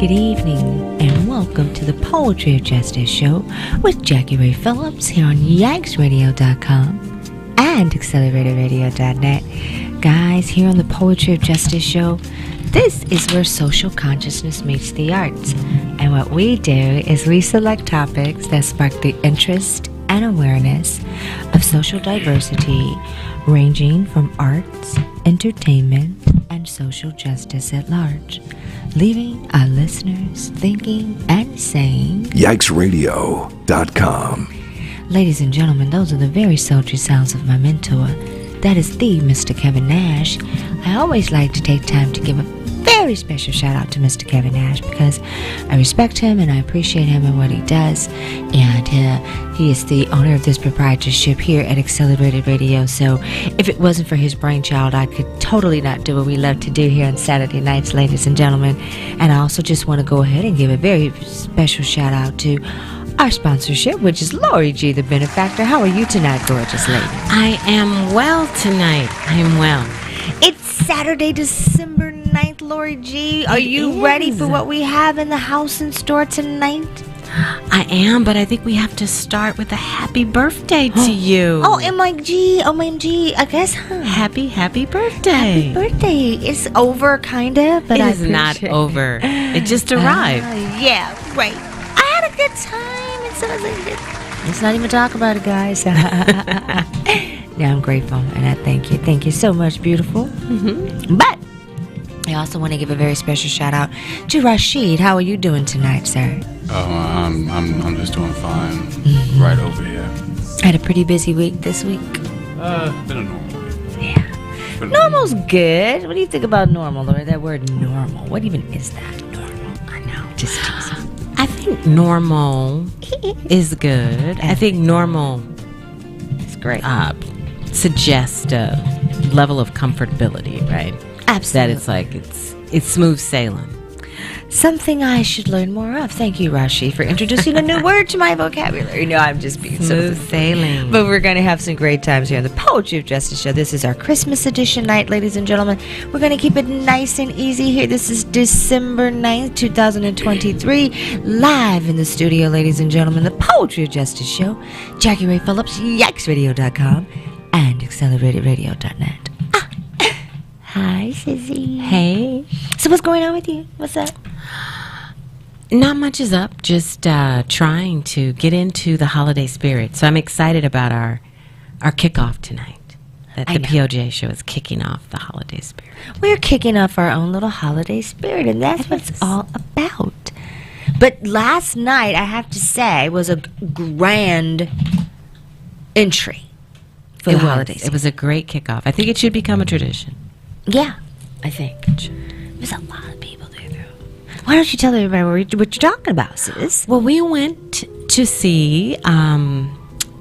good evening, and welcome to the Poetry of Justice show with Jackie Ray Phillips here on YikesRadio.com and AcceleratorRadio.net. Guys, here on the Poetry of Justice show, this is where social consciousness meets the arts. And what we do is we select topics that spark the interest and awareness of social diversity, ranging from arts, entertainment, and social justice at large, leaving our listeners thinking and saying, YikesRadio.com. Ladies and gentlemen, those are the very sultry sounds of my mentor. That is the Mr. Kevin Nash. I always like to take time to give a very special shout out to Mr. Kevin Nash because I respect him and I appreciate him and what he does. And he is the owner of this proprietorship here at Accelerated Radio. So if it wasn't for his brainchild, I could totally not do what we love to do here on Saturday nights, ladies and gentlemen. And I also just want to go ahead and give a very special shout out to our sponsorship, which is Lori G, the benefactor. How are you tonight, gorgeous lady? I am well tonight. I am well. It's Saturday, December 9th, Lori G. Are you ready for what we have in the house in store tonight? I am, but I think we have to start with a happy birthday to you. Oh, OMG, I guess, huh? Happy birthday. Happy birthday. It's over, kind of, but it is not over. It just arrived. Yeah, right. I had a good time. Let's not even talk about it, guys. Yeah, I'm grateful, and I thank you. Thank you so much, beautiful. Mm-hmm. But I also want to give a very special shout out to Rashid. How are you doing tonight, sir? I'm just doing fine. Mm-hmm. Right over here. Had a pretty busy week this week. Been a normal week. Yeah. Normal's good. What do you think about normal, Lori? That word normal. What even is that? Normal. I know. Just teasing. I think normal is good. I think normal is great. Suggests a level of comfortability, right? Absolutely. That it's like it's smooth sailing. Something I should learn more of. Thank you, Rashi, for introducing a new word to my vocabulary. No, I'm just being smooth sailing. But we're going to have some great times here on the Poetry of Justice show. This is our Christmas edition night, ladies and gentlemen. We're going to keep it nice and easy here. This is December 9th, 2023. Live in the studio, ladies and gentlemen, the Poetry of Justice show. Jackie Ray Phillips, YikesRadio.com and AcceleratorRadio.net. Hi, Sizzy. Hey. So what's going on with you? What's up? Not much is up. Just trying to get into the holiday spirit. So I'm excited about our kickoff tonight. That the POJ show is kicking off the holiday spirit. We're kicking off our own little holiday spirit, and that's what it's all about. But last night, I have to say, was a grand entry for the holidays. It was a great kickoff. I think it should become a tradition. Yeah, I think it should. There's a lot of people there, though. Why don't you tell everybody what you're talking about, sis? Well, we went to see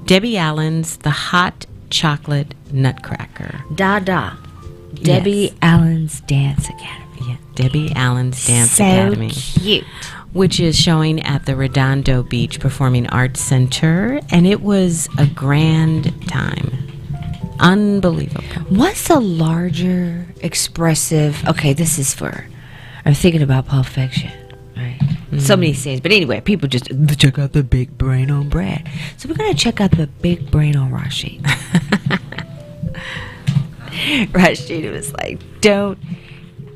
Debbie Allen's The Hot Chocolate Nutcracker. Debbie Allen's Dance Academy. Yeah, Debbie Allen's Dance Academy. So cute. Which is showing at the Redondo Beach Performing Arts Center, and it was a grand time. Unbelievable. What's a larger, expressive... Okay, this is for... I'm thinking about Pulp Fiction, right? Mm-hmm. So many scenes. But anyway, people just check out the big brain on Brad. So we're going to check out the big brain on Rashid. Rashid was like, don't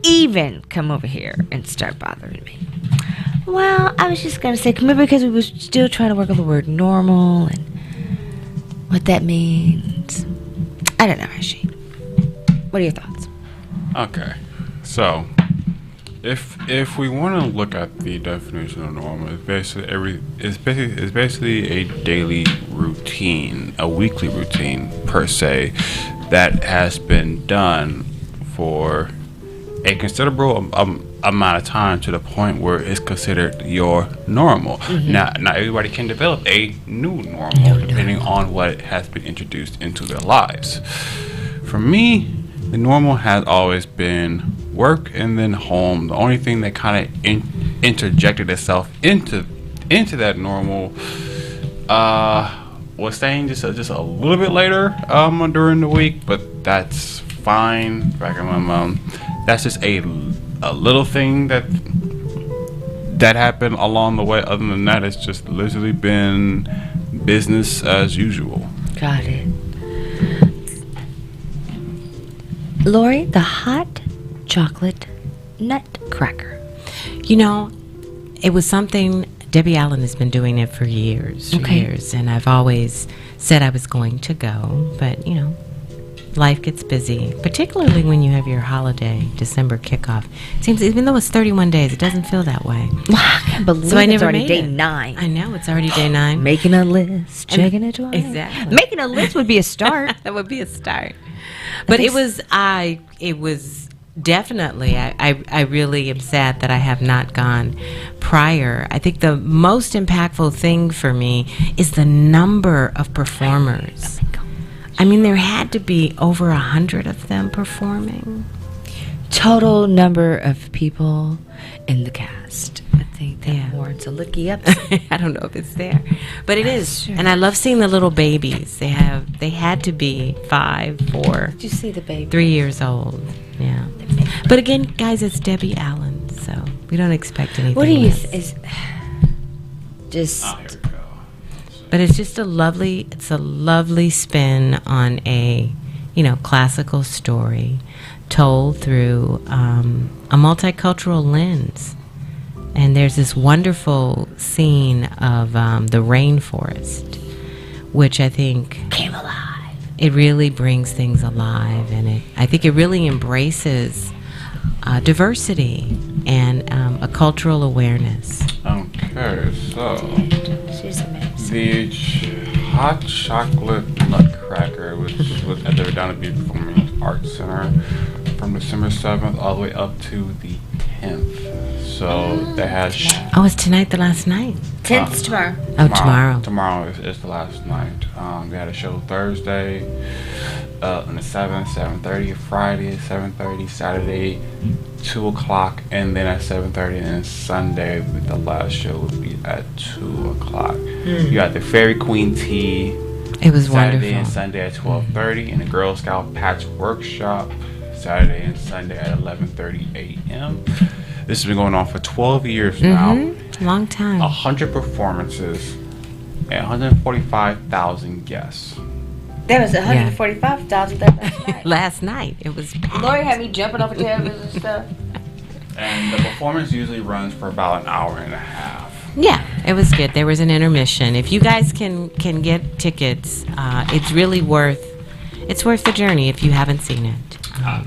even come over here and start bothering me. Well, I was just going to say, remember, because we were still trying to work on the word normal and what that means. I don't know, Rashid. What are your thoughts? Okay, so if we want to look at the definition of normal, it's basically a daily routine, a weekly routine per se, that has been done for a considerable amount of time to the point where it's considered your normal. Mm-hmm. Now, not everybody can develop a new normal depending on what has been introduced into their lives. For me, the normal has always been work and then home. The only thing that kind of interjected itself into that normal was staying just a little bit later during the week, but that's fine. That's just a little thing that that happened along the way. Other than that, it's just literally been business as usual. Got it. Lori, the hot chocolate nutcracker. You know, it was something Debbie Allen has been doing it for years, and I've always said I was going to go, but you know, life gets busy, particularly when you have your holiday December kickoff. It seems even though it's 31 days, it doesn't feel that way. I can't believe So I it's never already made day it. 9. I know it's already day 9. Making a list, checking it twice. Exactly. Making a list would be a start. That would be a start. But it was definitely, I really am sad that I have not gone prior. I think the most impactful thing for me is the number of performers. I mean, there had to be over 100 of them performing. Total number of people in the cast. I think that warrants a lookie up. I don't know if it's there, but it is. Sure. And I love seeing the little babies. They had to be 5, 4. Did you see the baby? 3 years old. Yeah. But again, guys, it's Debbie Allen, so we don't expect anything. What do you less. Just? Oh, here we go. But it's just a lovely spin on a, you know, classical story told through a multicultural lens. And there's this wonderful scene of the rainforest, which I think Came alive. It really brings things alive, and I think it really embraces diversity and a cultural awareness. Okay, so She's amazing. the hot chocolate nutcracker, which was at the Down Beach Performing Arts Center from December 7th all the way up to the 10th. So they had Oh, it's tonight, the last night. 10th tomorrow. Oh, tomorrow. Tomorrow is the last night. They had a show Thursday on the 7th, 7:30. Friday, 7:30. Saturday, 2 o'clock. And then at 7:30. And then Sunday, the last show would be at 2 o'clock. You got the Fairy Queen Tea. It was Saturday wonderful. and Sunday at 12:30. And the Girl Scout Patch Workshop Saturday and Sunday at 11:30 a.m. This has been going on for 12 years now. Long time. 100 performances and 145,000 guests. There was 145,000 last night. Last night. It was packed. Lori had me jumping off the tables and stuff. And the performance usually runs for about an hour and a half. Yeah, it was good. There was an intermission. If you guys can get tickets, it's really worth the journey if you haven't seen it.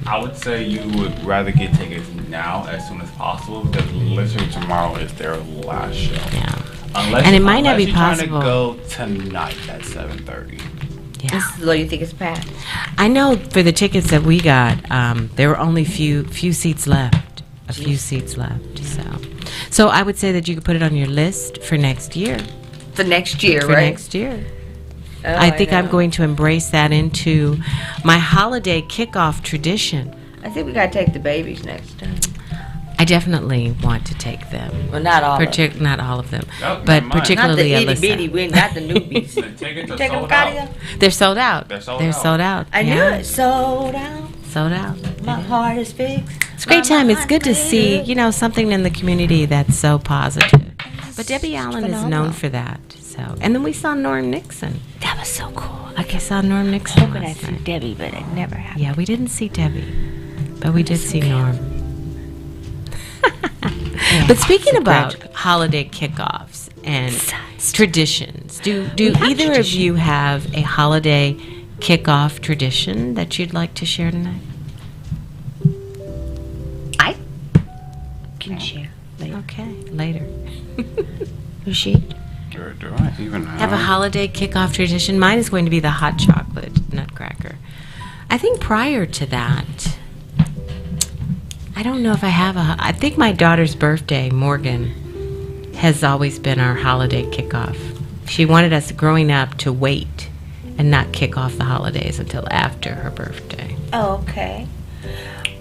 I would say you would rather get tickets now as soon as possible because literally tomorrow is their last show. Yeah. And it might not be possible. Trying to go tonight at 7:30. Yeah. This is low. You think it's packed? I know for the tickets that we got, there were only few seats left. A few seats left. So I would say that you could put it on your list for next year. For next year, For right? next year. Oh, I think I'm know. going to embrace that into my holiday kickoff tradition. I think we gotta take the babies next time. I definitely want to take them. Well, not all. of them. Not all of them, Nope, but not mine. Not the particularly itty bitty. Alyssa. Not the newbies. The tickets are Take them sold out out. of here. They're sold out. They're sold They're out. sold out. I knew Yeah. it. Sold out. Sold out. My heart is fixed. It's a great time. It's good to see, something in the community that's so positive. But Debbie Allen is known for that. So, and then we saw Norm Nixon. That was so cool. I saw Norm Nixon Hoping I'd last see night. Debbie, but it never happened. Yeah, we didn't see Debbie, but we did see Norm. But speaking about holiday kickoffs and traditions, do either of you have a holiday kickoff tradition that you'd like to share tonight? I can share later. Okay, later. Rashid? Do I even Have a holiday kickoff tradition. Mine is going to be the hot chocolate nutcracker. I think prior to that, I don't know if I have I think my daughter's birthday, Morgan, has always been our holiday kickoff. She wanted us growing up to wait and not kick off the holidays until after her birthday. Oh, okay.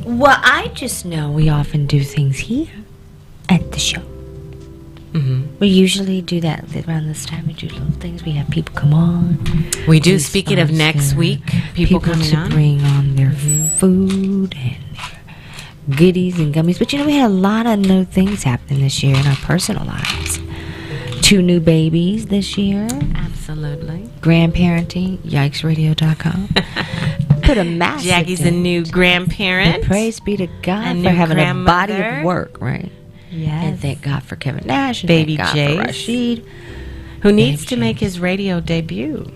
Well, I just know we often do things here at the show. Mm-hmm. We usually do that around this time. We do little things. We have people come on. We do. Speaking of next sponsor week, people coming to on. bring on their food and their goodies and gummies. But we had a lot of new things happening this year in our personal lives. 2 new babies this year. Absolutely. Grandparenting, yikesradio.com. Put a massive Jackie's a new grandparent. And praise be to God A for new having a body grandmother. of work, right? Yes. And thank God for Kevin Nash. And Baby thank God Jace. for Rashid. Who needs to Jace. make his radio debut.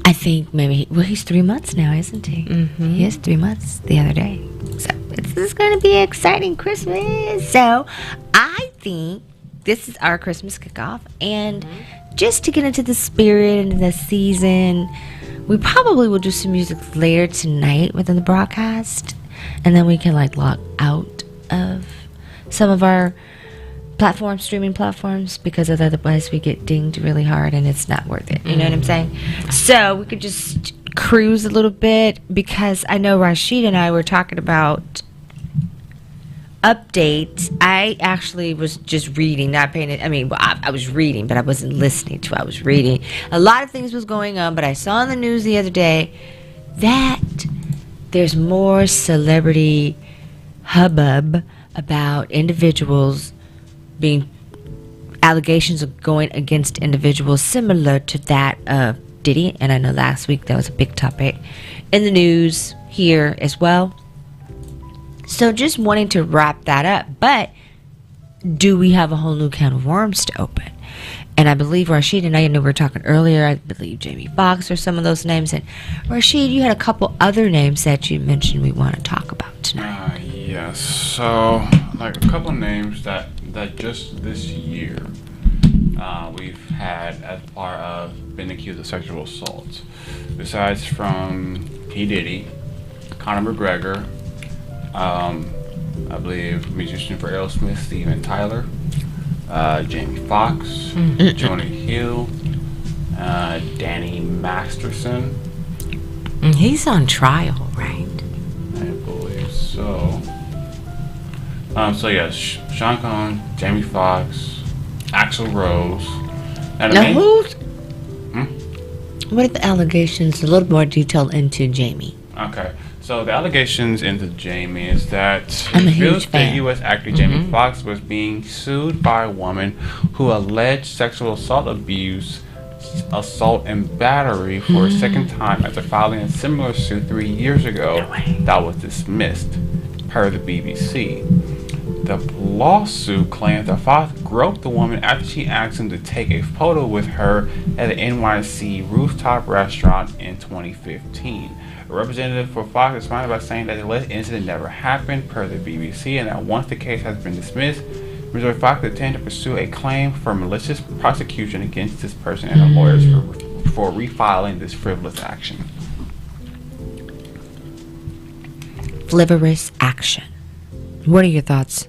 I think maybe, he's 3 months now, isn't he? Mm-hmm. He is 3 months the other day. So this is going to be an exciting Christmas. So I think this is our Christmas kickoff. And just to get into the spirit and the season, we probably will do some music later tonight within the broadcast. And then we can log out of some of our streaming platforms, because otherwise we get dinged really hard and it's not worth it. You know what I'm saying? So we could just cruise a little bit, because I know Rashid and I were talking about updates. I actually was just reading, not paying it. I was reading, but I wasn't listening to it. I was reading. A lot of things was going on, but I saw on the news the other day that there's more celebrity hubbub about individuals being allegations of going against individuals similar to that of Diddy. And I know last week that was a big topic in the news here as well. So just wanting to wrap that up. But do we have a whole new can of worms to open? And I believe Rashid and I know we were talking earlier, I believe Jamie Foxx or some of those names. And Rashid, you had a couple other names that you mentioned we want to talk about tonight. Yes. So, a couple of names that just this year we've had as part of been accused of sexual assault. Besides from P. Diddy, Conor McGregor, I believe musician for Aerosmith, Steven Tyler, Jamie Foxx, Jonah Hill, Danny Masterson. He's on trial, right? I believe so. So yes, Sean Combs, Jamie Foxx, Axl Rose. And Now who's... What are the allegations? A little more detail into Jamie. Okay. So the allegations into Jamie is that I'm a it huge feels fan. that U.S. actor Jamie Foxx was being sued by a woman who alleged sexual assault and battery for a second time after filing a similar suit 3 years ago that was dismissed, per the BBC. The lawsuit claims that Foxx groped the woman after she asked him to take a photo with her at an NYC rooftop restaurant in 2015. A representative for Fox responded by saying that the alleged incident never happened, per the BBC, and that once the case has been dismissed, Mr. Fox intended to pursue a claim for malicious prosecution against this person and her lawyers for refiling this frivolous action. Frivolous action. What are your thoughts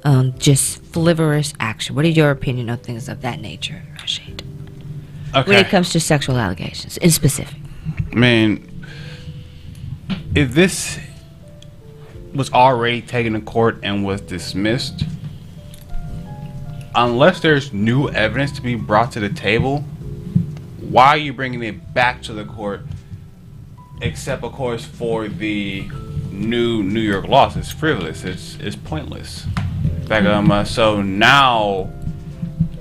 on just frivolous action? What is your opinion on things of that nature, Rashid? Okay. When it comes to sexual allegations, in specific. I mean, if this was already taken to court and was dismissed, unless there's new evidence to be brought to the table, why are you bringing it back to the court? Except, of course, for the new New York laws. It's frivolous. It's pointless. So now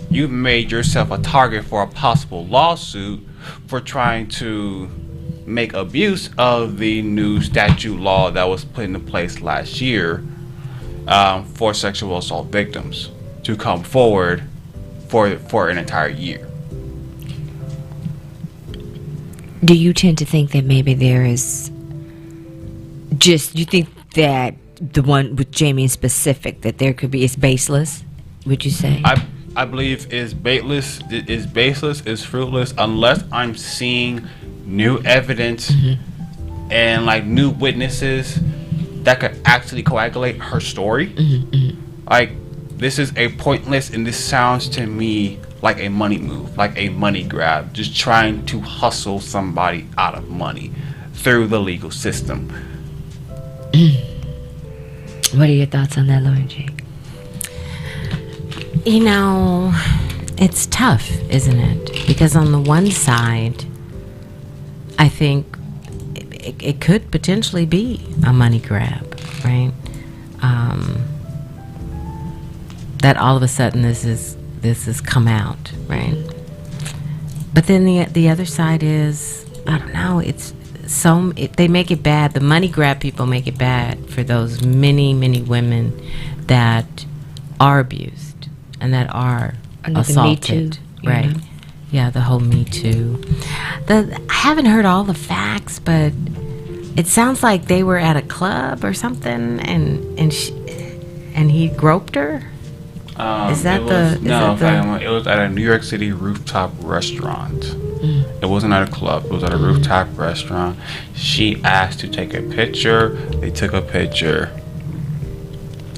you've made yourself a target for a possible lawsuit for trying to make abuse of the new statute law that was put into place last year for sexual assault victims to come forward for an entire year. Do you tend to think that maybe there is you think that the one with Jamie in specific, that there could be, it's baseless, would you say? I believe is baseless, is fruitless, unless I'm seeing new evidence and new witnesses that could actually coagulate her story. This is a pointless, and this sounds to me like a money move, like a money grab, just trying to hustle somebody out of money through the legal system. What are your thoughts on that, Lori G? It's tough, isn't it? Because on the one side, I think it could potentially be a money grab. right? That all of a sudden this has come out, right? But then the other side is, I don't know, they make it bad. The money grab people make it bad for those many women that are abused and that are assaulted, right? Know? Yeah, the whole Me Too. I haven't heard all the facts, but it sounds like they were at a club or something, and he groped her. It was at a New York City rooftop restaurant. It wasn't at a club. It was at a rooftop restaurant. She asked to take a picture. They took a picture,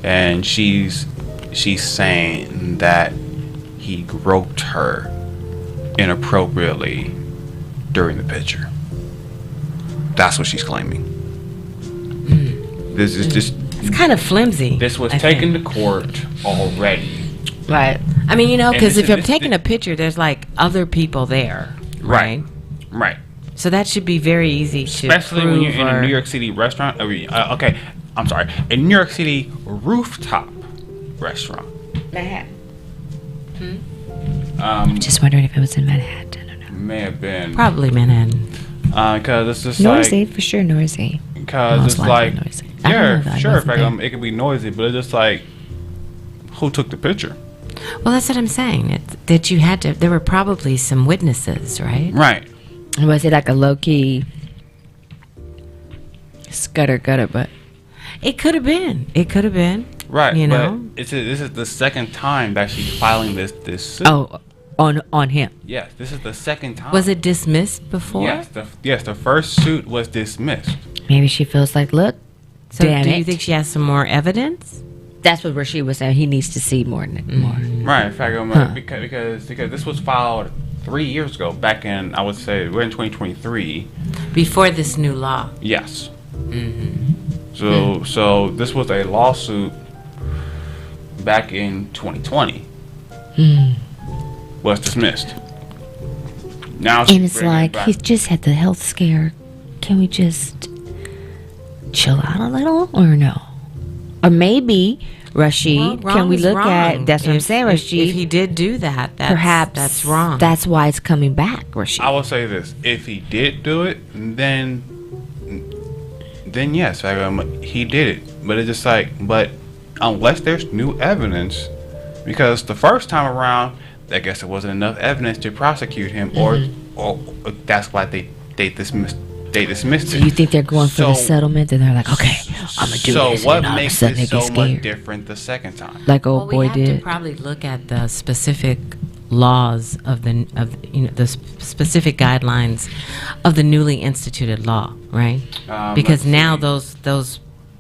and she's saying that he groped her inappropriately during the picture. That's what she's claiming. This is just... It's kind of flimsy. This was taken to court already. Right. I mean, because if you're taking a picture, there's like other people there. Right. Right. So that should be very easy to especially when you're in a New York City restaurant. A New York City rooftop restaurant. Manhattan. I'm just wondering if it was in Manhattan. I don't know. May have been. Probably Manhattan. Because it's just noisy, for sure noisy. Because it's like, noisy. Yeah, sure. In fact, it could be noisy, but it's just like, who took the picture? Well, that's what I'm saying. That you had to. There were probably some witnesses, right? Right. Was it like a low key gutter? But it could have been. Right. But this is the second time that she's filing this suit. Oh, on him. Yes, this is the second time. Was it dismissed before? Yes. The first suit was dismissed. Maybe she feels like, look. So do you think she has some more evidence? That's where she was saying he needs to see more. Right. In fact, because this was filed 3 years ago. Back in, I would say, we're in 2023. Before this new law. Yes. So this was a lawsuit back in 2020. Was dismissed. Now and it's like he's just had the health scare. Can we just chill out a little, or no? Or maybe, Rashid, can we look at... That's what I'm saying, Rashid. If he did do that, perhaps that's wrong. That's why it's coming back, Rashid. I will say this. If he did do it, then yes, he did it. But it's just like... But unless there's new evidence... Because the first time around, I guess there wasn't enough evidence to prosecute him, or that's why they dismissed it. So you think they're going for the settlement, and they're like, okay, I'm gonna do this. So what makes it so much different the second time? Like old boy did. We have to probably look at the specific laws of the specific guidelines of the newly instituted law, right? Because now those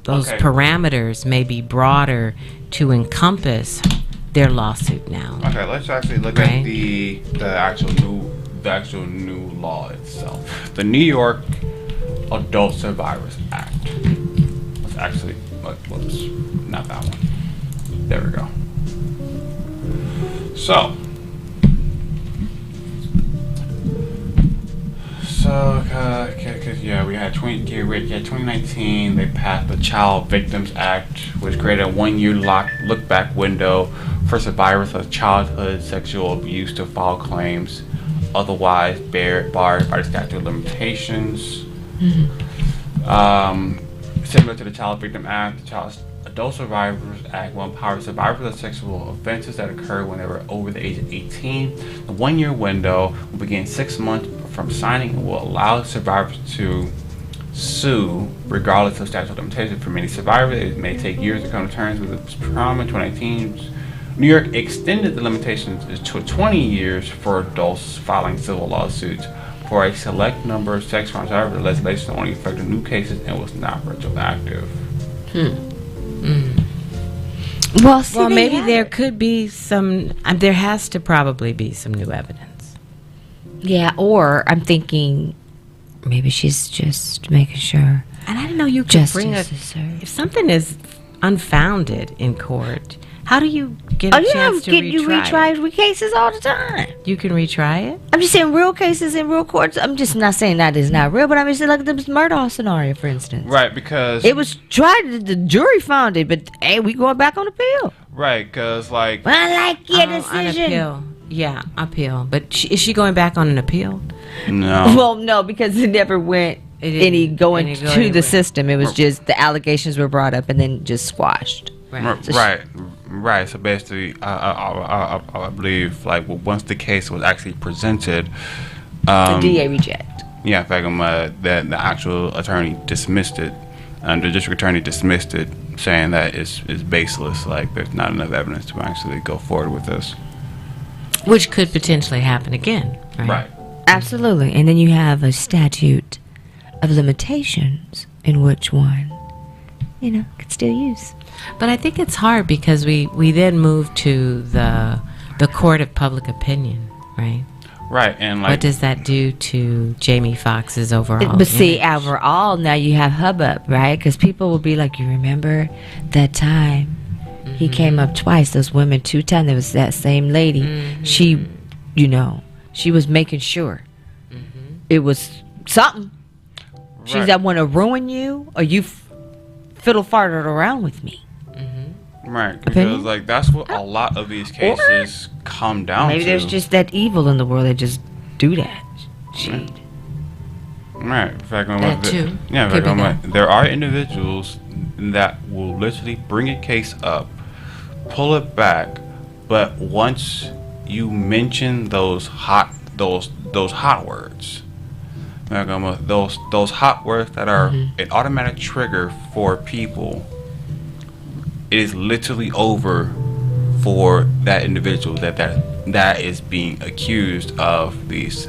parameters may be broader to encompass their lawsuit now. Okay, let's actually look at the actual new law itself. The New York Adult Survivors Act. Let's actually whoops, not that one. There we go. So we had 2019. They passed the Child Victims Act, which created a 1-year look-back window for survivors of childhood sexual abuse to file claims, otherwise barred by the statute of limitations. Similar to the Child Victim Act, the Child Adult Survivors Act will empower survivors of sexual offenses that occurred when they were over the age of 18. The 1-year window will begin 6 months from signing and will allow survivors to sue regardless of statute of limitations. For many survivors, it may take years to come to terms with the trauma. In 2019, New York extended the limitations to 20 years for adults filing civil lawsuits for a select number of sex crimes. However, the legislation only affected new cases and was not retroactive. Well, maybe there could be some. There has to probably be some new evidence. Yeah, or I'm thinking maybe she's just making sure. And I didn't know you could bring if something is unfounded in court. How do you get a chance to retry? You retry cases all the time. You can retry it? I'm just saying real cases in real courts. I'm just not saying that is not real, but I'm just saying like the Murdaugh scenario, for instance. Right, because it was tried. The jury found it, but hey, we going back on appeal. Right, because like. Well, I like your decision. On appeal. Yeah, appeal. But is she going back on an appeal? No. Well, no, because it never went going to the system. It was just the allegations were brought up and then just squashed. Right. So Right. So basically, I believe like once the case was actually presented, the DA reject. Yeah, in fact, the actual attorney dismissed it, and the district attorney dismissed it, saying that it's baseless. Like there's not enough evidence to actually go forward with this. Which could potentially happen again, right? Right. Absolutely. And then you have a statute of limitations in which one, could still use. But I think it's hard because we then move to the court of public opinion, right? Right, and like what does that do to Jamie Foxx's overall? But see, overall, now you have hubbub, right? Because people will be like, you remember that time he came up twice, those women 2 times. There was that same lady. She, she was making sure it was something. She's Right. I want to ruin you, or you fiddle farted around with me. Right, because like that's what a lot of these cases come down Maybe to. there's just that evil in the world that just do that. Cheat. Right. In fact, That too. Yeah, in Could be fact, there are individuals that will literally bring a case up, pull it back, but once you mention those hot words, like those hot words that are an automatic trigger for people, it is literally over for that individual that is being accused of these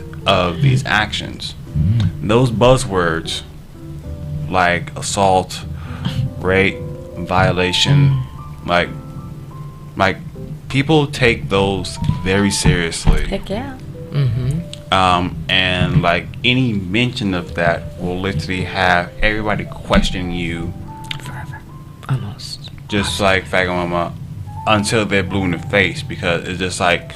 actions. Those buzzwords like assault, rape, violation, like people take those very seriously. Heck yeah. And like any mention of that will literally have everybody question you Forever. Almost. just like Fagomama until they're blue in the face, because it's just like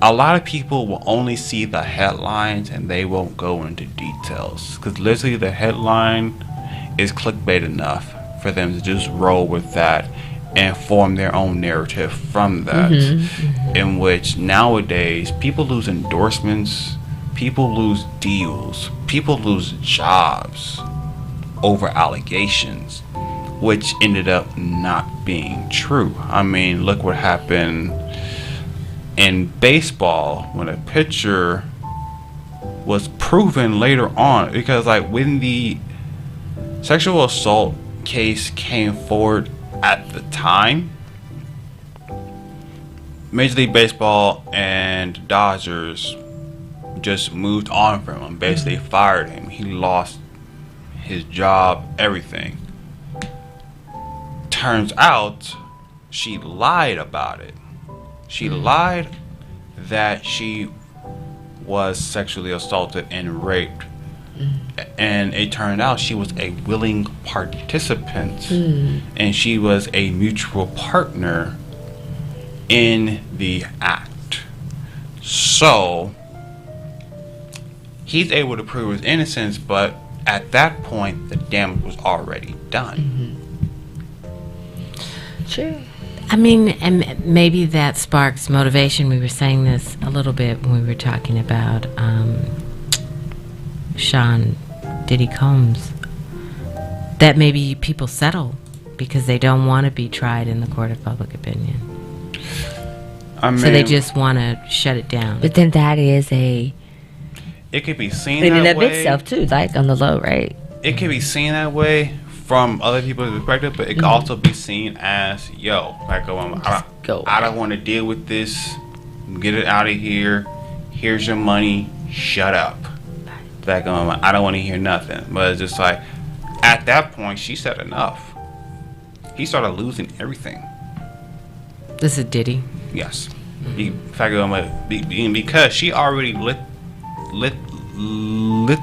a lot of people will only see the headlines and they won't go into details, because literally the headline is clickbait enough for them to just roll with that and form their own narrative from that, in which nowadays people lose endorsements, people lose deals, people lose jobs over allegations, which ended up not being true. I mean, look what happened in baseball when a pitcher was proven later on, because like when the sexual assault case came forward at the time, Major League Baseball and Dodgers just moved on from him, basically fired him. He lost his job, everything. Turns out she lied about it. She lied that she was sexually assaulted and raped. And it turned out she was a willing participant, and she was a mutual partner in the act. So he's able to prove his innocence, but at that point the damage was already done. Sure. I mean, and maybe that sparks motivation. We were saying this a little bit when we were talking about Sean Diddy Combs, that maybe people settle because they don't want to be tried in the court of public opinion. I mean, So they just want to shut it down. But then that is it could be seen in that and of way. itself too, like on the low, right? It can be seen that way from other people's perspective, but it can also be seen as, yo, like I don't want to deal with this. Get it out of here. Here's your money. Shut up. Like I don't want to hear nothing. But it's just like at that point she said enough. He started losing everything. This is Diddy. Yes. Because she already lit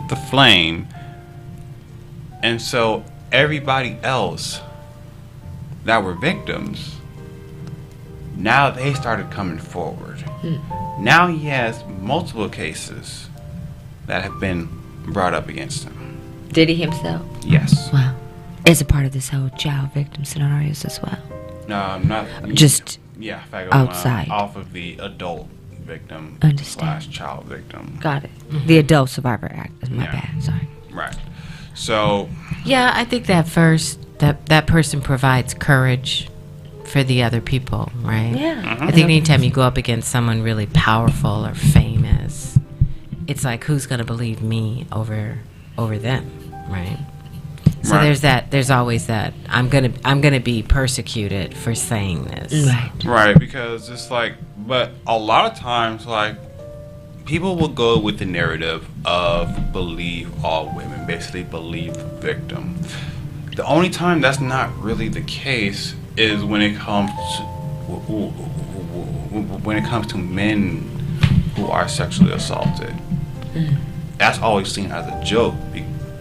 the flame, and so everybody else that were victims Now they started coming forward. Now he has multiple cases that have been brought up against him. Did he himself? Yes. Wow. As a part of this whole child victim scenarios as well. No, not just outside off of the adult victim / child victim. Got it. The Adult Survivor Act is my bad. Sorry. Right. So. Yeah, I think that first that person provides courage for the other people, right? Yeah. I think anytime you go up against someone really powerful or famous, it's like, who's going to believe me over them, right? So there's always that I'm gonna be persecuted for saying this. Right, because it's like, but a lot of times, like, people will go with the narrative of believe all women, basically believe the victim. The only time that's not really the case is when it comes to men who are sexually assaulted. That's always seen as a joke,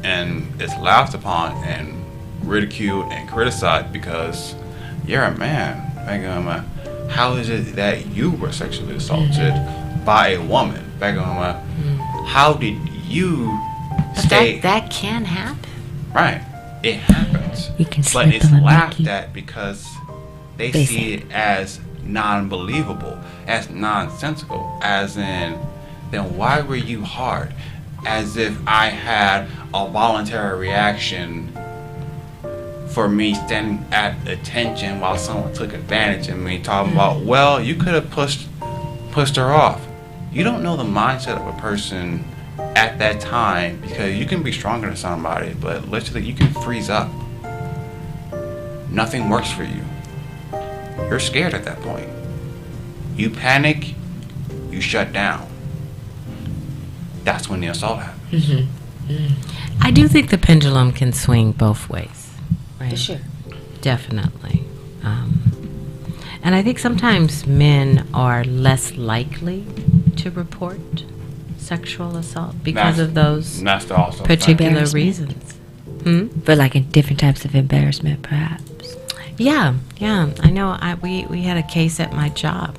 and it's laughed upon and ridiculed and criticized because you're a man. How is it that you were sexually assaulted by a woman? How did you stay? That can happen. Right. It happens. You can but it's laughed at because they see it as non-believable, as nonsensical, as in, then why were you hard? As if I had a voluntary reaction for me standing at attention while someone took advantage of me, talking about, well, you could have pushed her off. You don't know the mindset of a person at that time, because you can be stronger than somebody, but literally you can freeze up. Nothing works for you. You're scared at that point. You panic, you shut down. That's when the assault happens. I do think the pendulum can swing both ways. Right? For sure. Definitely. And I think sometimes men are less likely to report sexual assault because of those particular reasons. But like in different types of embarrassment, perhaps. Yeah. I know. We had a case at my job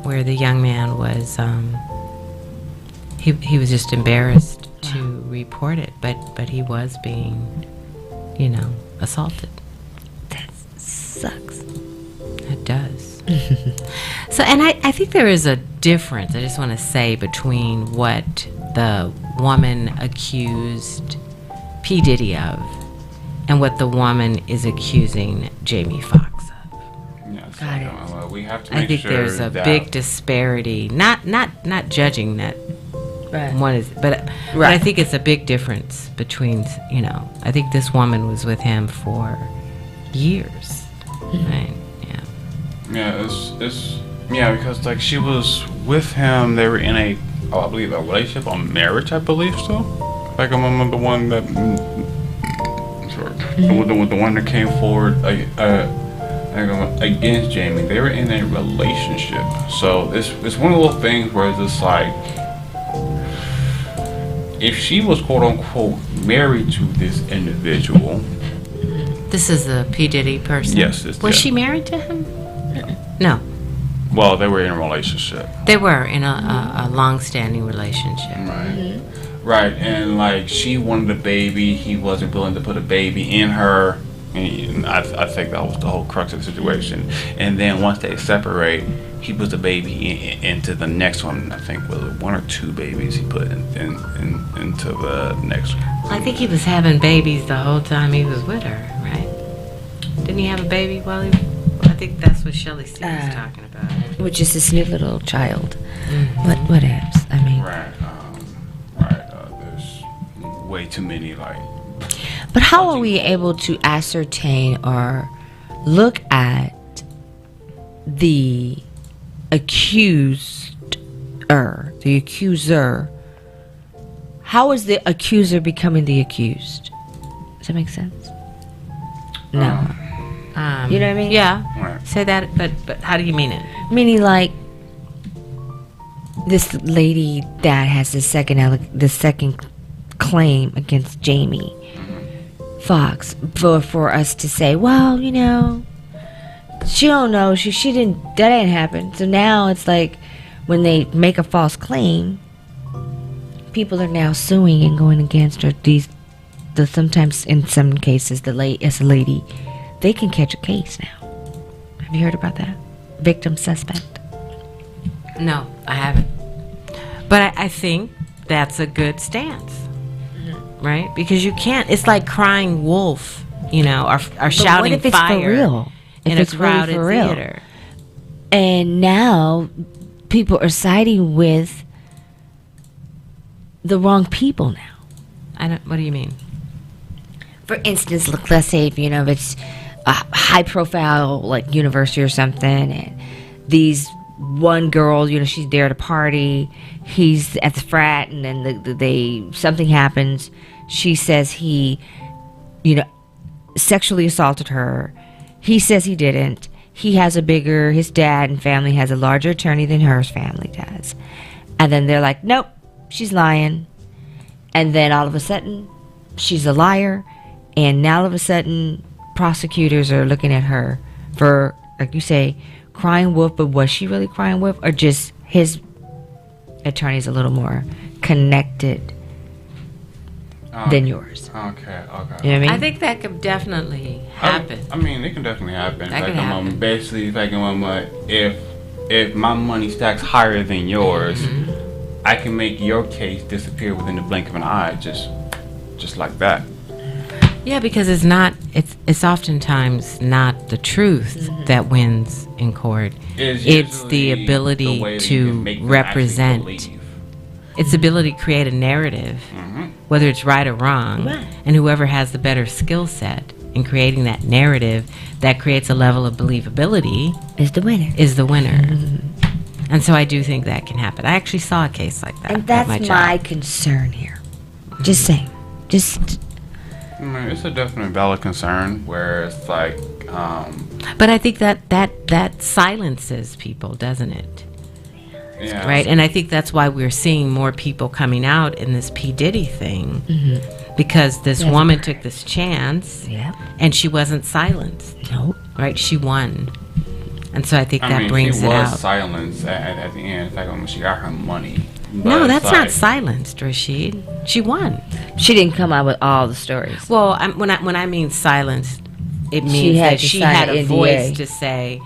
where the young man was he was just embarrassed to report it, but he was being, assaulted. That sucks. It does. So, and I think there is a difference, I just want to say, between what the woman accused P. Diddy of and what the woman is accusing Jamie Foxx of. Yes, Got it. We have to I think there's a big disparity. Not judging that one is, but I think it's a big difference between, I think this woman was with him for years, right? Yeah, it's because like she was with him. They were in I believe a relationship, a marriage, I believe so. Like I'm the one that, the one that came forward against Jamie. They were in a relationship, so it's one of those things where it's just like, if she was quote unquote married to this individual. This is the P. Diddy person? Yes. Was she married to him? No. Well, they were in a relationship. They were in a long-standing relationship. Right. Right, and like she wanted a baby, he wasn't willing to put a baby in her. And I think that was the whole crux of the situation. And then once they separate, he puts the baby into the next one. I think was one or two babies he put into the next one. I think he was having babies the whole time he was with her, right? Didn't he have a baby while he? I think that's what Shelley C was talking about. Which is this new little child. What else? I mean. Right. There's way too many But how are we able to ascertain or look at the accuser? How is the accuser becoming the accused? Does that make sense? No. You know what I mean? Yeah. Right. Say that, but how do you mean it? Meaning like this lady that has the second claim against Jamie Foxx for us to say, well, she don't know. She didn't. That didn't happen. So now it's like when they make a false claim, people are now suing and going against her. Sometimes in some cases, as a lady, they can catch a case now. Have you heard about that? Victim suspect. No, I haven't. But I think that's a good stance, right? Because you can't. It's like crying wolf, or shouting what if it's fire for real? in If a it's really crowded for real? theater. And now people are siding with the wrong people now. What do you mean? For instance, look, let's say if it's a high profile like university or something, and these one girl, she's there at a party, he's at the frat, and then something happens. She says he, sexually assaulted her. He says he didn't. His dad and family has a larger attorney than her family does. And then they're like, nope, she's lying. And then all of a sudden, she's a liar. And now all of a sudden, prosecutors are looking at her for, like you say, crying wolf. But was she really crying wolf? Or just his attorney's a little more connected than yours? Okay. You know what I mean? I think that could definitely happen. I mean, it can definitely happen. That could happen. Basically, if my money stacks higher than yours, I can make your case disappear within the blink of an eye, just like that. Yeah, because it's oftentimes not the truth that wins in court. It's the ability to represent. It's the ability to create a narrative, whether it's right or wrong, and whoever has the better skill set in creating that narrative that creates a level of believability Is the winner. And so I do think that can happen. I actually saw a case like that. And that's at my my job. concern here. Just saying. I mean, it's a definite valid concern where it's like. But I think that silences people, doesn't it? Yeah. Right, and I think that's why we're seeing more people coming out in this P. Diddy thing, because this woman took this chance, and she wasn't silenced. Nope. Right, she won, and so I think that brings she it was out. silenced at the end. It's like when she got her money. No, But that's it's not like- silenced, Rashid. She won. She didn't come out with all the stories. Well, when I mean silenced, it means She had that to she sign had an a NDA. voice to say,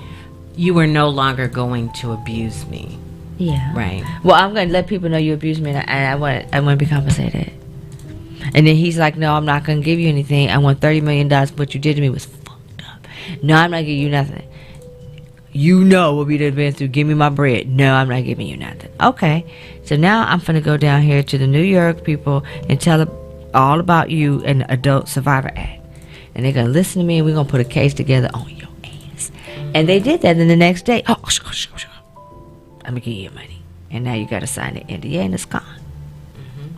"You are no longer going to abuse me." Yeah. Right. Well, I'm going to let people know you abused me, and I want to be compensated. And then he's like, no, I'm not going to give you anything. I want $30 million. What you did to me was fucked up. No, I'm not giving you nothing. You know what we done been through. Give me my bread. No, I'm not giving you nothing. Okay. So now I'm going to go down here to the New York people and tell them all about you and the Adult Survivor Act. And they're going to listen to me, and we're going to put a case together on your ass. And they did that. And the next day, I'm going to give you your money. And now you got to sign the NDA, and it's gone.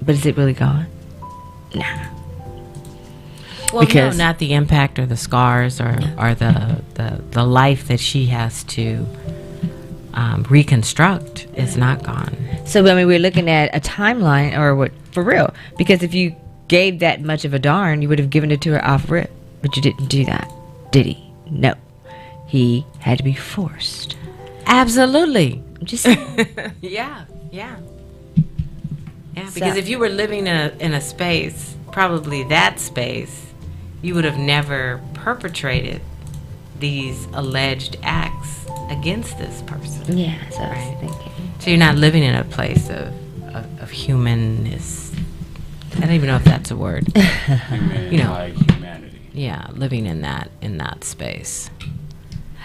But is it really gone? Nah. Well, Because- no, not the impact or the scars or the life that she has to reconstruct is not gone. So, I mean, we're looking at a timeline, or what, for real. Because if you gave that much of a darn, you would have given it to her off rip. But you didn't do that, did he? No. He had to be forced. Absolutely. Just saying. Yeah. Because if you were living in a space, probably that space, you would have never perpetrated these alleged acts against this person. Yeah, that's what I Right. was thinking. So you're not living in a place of humanness. I don't even know if that's a word. Like humanity. Yeah, living in that space.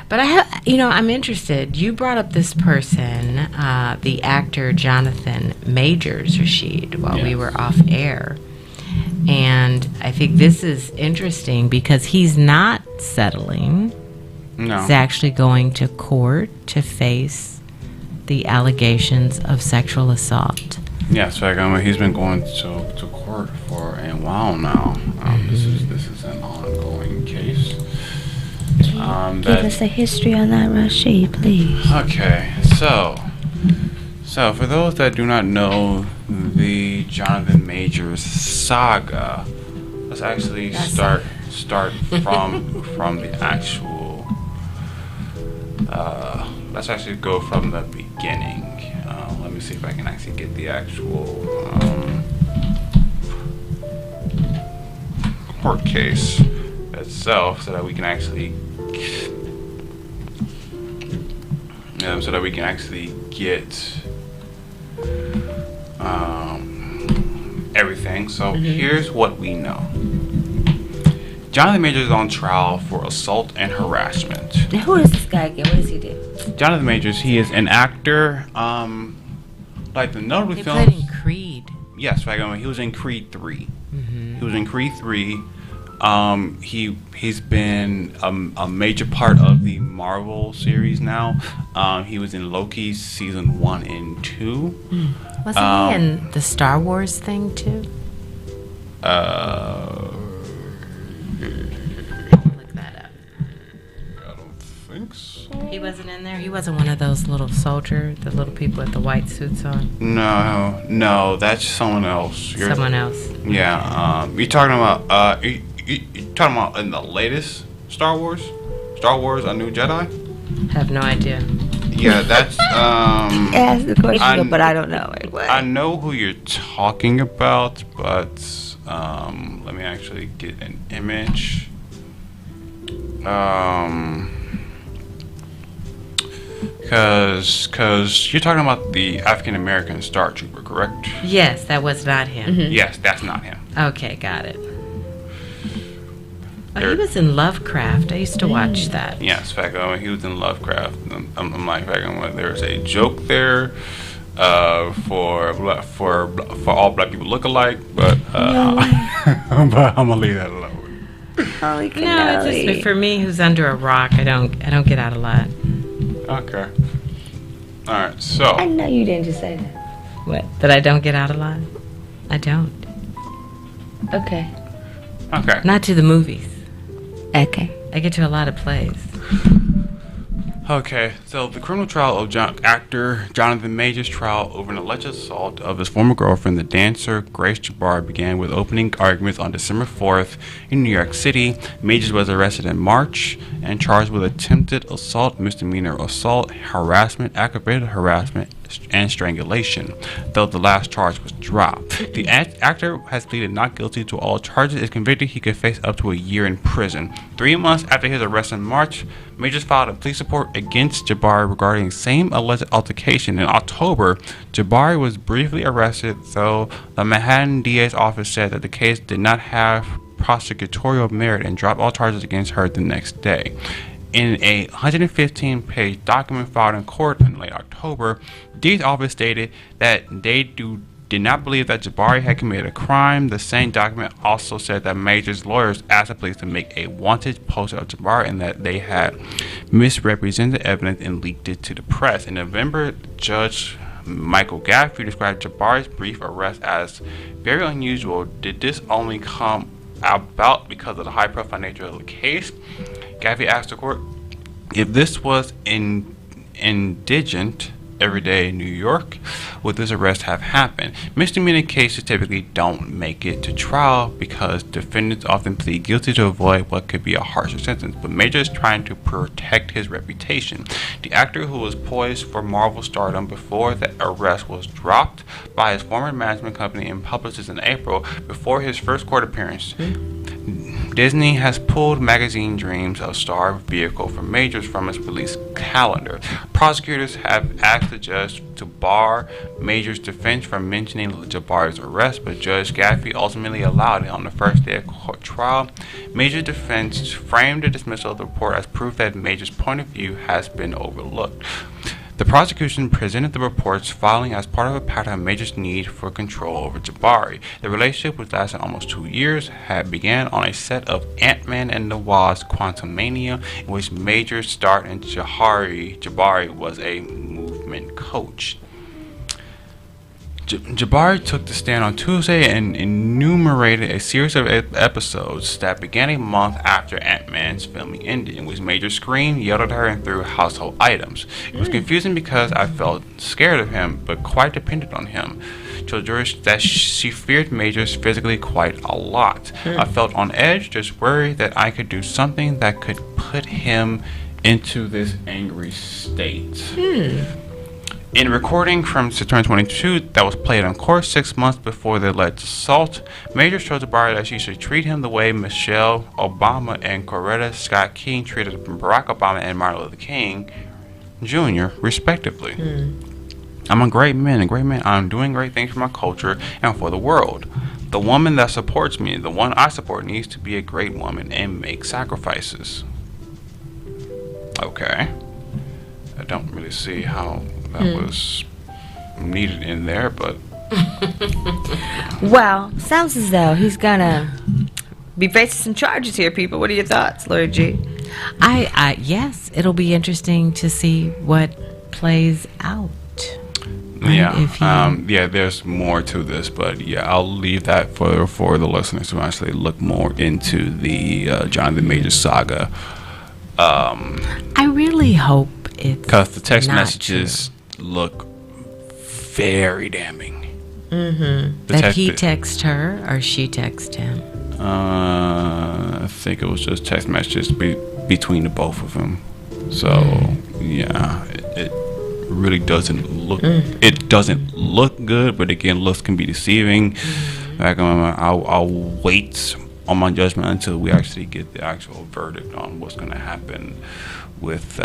But I'm interested. You brought up this person, the actor Jonathan Majors, Rashid, while we were off air. And I think this is interesting because he's not settling. No. He's actually going to court to face the allegations of sexual assault. Yes, he's been going to court for a while now. This is an ongoing case. Give us a history on that, Rashid, please. Okay, so for those that do not know the Jonathan Majors saga, let's actually start from the actual Let's actually go from the beginning. Let me see if I can actually get the actual court case itself, so that we can actually get everything. So here's what we know. Jonathan Majors is on trial for assault and harassment. Now, who is this guy again? What does he do? Jonathan Majors, he is an actor. Like the notable He films. played in Creed. Yes, he was in Creed 3. He was in Creed 3. He's been a major part of the Marvel series now. He was in Loki season 1 and 2. Wasn't he in the Star Wars thing too? Look that up. I don't think so. He wasn't in there. He wasn't one of those little soldier, the little people with the white suits on. No, that's someone else. Someone else. Yeah. You're talking about you talking about in the latest Star Wars, A New Jedi. Have no idea. Yeah, that's Ask the question, but I don't know. What? I know who you're talking about, but let me actually get an image. Because you're talking about the African American Star Trooper, correct? Yes, that was not him. Yes, that's not him. Okay, got it. Oh, he was in Lovecraft. I used to watch that. Yes, in fact, he was in Lovecraft. I'm like, in fact, there's a joke there for all black people look alike, but but I'm gonna leave that alone. Holy No, it's just for me, who's under a rock. I don't get out a lot. Okay. All right. So I know you didn't just say that. What? That I don't get out a lot? I don't. Okay. Not to the movies. Okay. I get to a lot of plays. Okay, so the criminal trial of actor Jonathan Majors' trial over an alleged assault of his former girlfriend, the dancer Grace Jabbar, began with opening arguments on December 4th in New York City. Majors was arrested in March and charged with attempted assault, misdemeanor assault, harassment, aggravated harassment, and strangulation, though the last charge was dropped. The actor has pleaded not guilty to all charges. If convicted, he could face up to a year in prison. 3 months after his arrest in March, Majors filed a police report against Jabari regarding same alleged altercation. In October, Jabari was briefly arrested, though the Manhattan DA's office said that the case did not have prosecutorial merit and dropped all charges against her the next day. In a 115-page document filed in court in late October, the DA's office stated that they did not believe that Jabari had committed a crime. The same document also said that Major's lawyers asked the police to make a wanted poster of Jabari and that they had misrepresented evidence and leaked it to the press. In November, Judge Michael Gaffey described Jabari's brief arrest as very unusual. Did this only come about because of the high-profile nature of the case? Gaffey asked the court if this was indigent everyday New York, would this arrest have happened? Misdemeanor cases typically don't make it to trial because defendants often plead guilty to avoid what could be a harsher sentence, but Major is trying to protect his reputation. The actor, who was poised for Marvel stardom before the arrest was dropped by his former management company and publicist in April before his first court appearance, Disney has pulled magazine dreams of star vehicle for Majors from its release calendar. Prosecutors have asked the judge to bar Majors' defense from mentioning Jabari's arrest, but Judge Gaffey ultimately allowed it on the first day of court trial. Majors' defense framed the dismissal of the report as proof that Majors' point of view has been overlooked. The prosecution presented the report's filing as part of a pattern of Majors' need for control over Jabari. The relationship, which lasted almost 2 years, had began on a set of Ant-Man and the Wasp: Quantumania, in which Majors starred and Jabari was a movement coach. Jabari took the stand on Tuesday and enumerated a series of episodes that began a month after Ant-Man's filming ended, in which Major screamed, yelled at her, and threw household items. It was confusing because I felt scared of him, but quite dependent on him. Told jurors that she feared Majors physically quite a lot. I felt on edge, just worried that I could do something that could put him into this angry state. In a recording from September 22 that was played on court 6 months before the alleged assault, Majors told Jabari that she should treat him the way Michelle Obama and Coretta Scott King treated Barack Obama and Martin Luther King Jr., respectively. I'm a great man, I'm doing great things for my culture and for the world. The woman that supports me, the one I support, needs to be a great woman and make sacrifices. Okay. I don't really see how that was needed in there, but... Well, sounds as though he's gonna be facing some charges here, people. What are your thoughts, Lori G? Yes, it'll be interesting to see what plays out. Yeah, there's more to this, but yeah, I'll leave that for the listeners to actually look more into the Jonathan Majors saga. I really hope it's because the text not messages look very damning. That he texted her or she texted him. I think it was just text messages between the both of them. So yeah, it really doesn't look. It doesn't look good, but again, looks can be deceiving. Like I'll wait on my judgment until we actually get the actual verdict on what's going to happen with.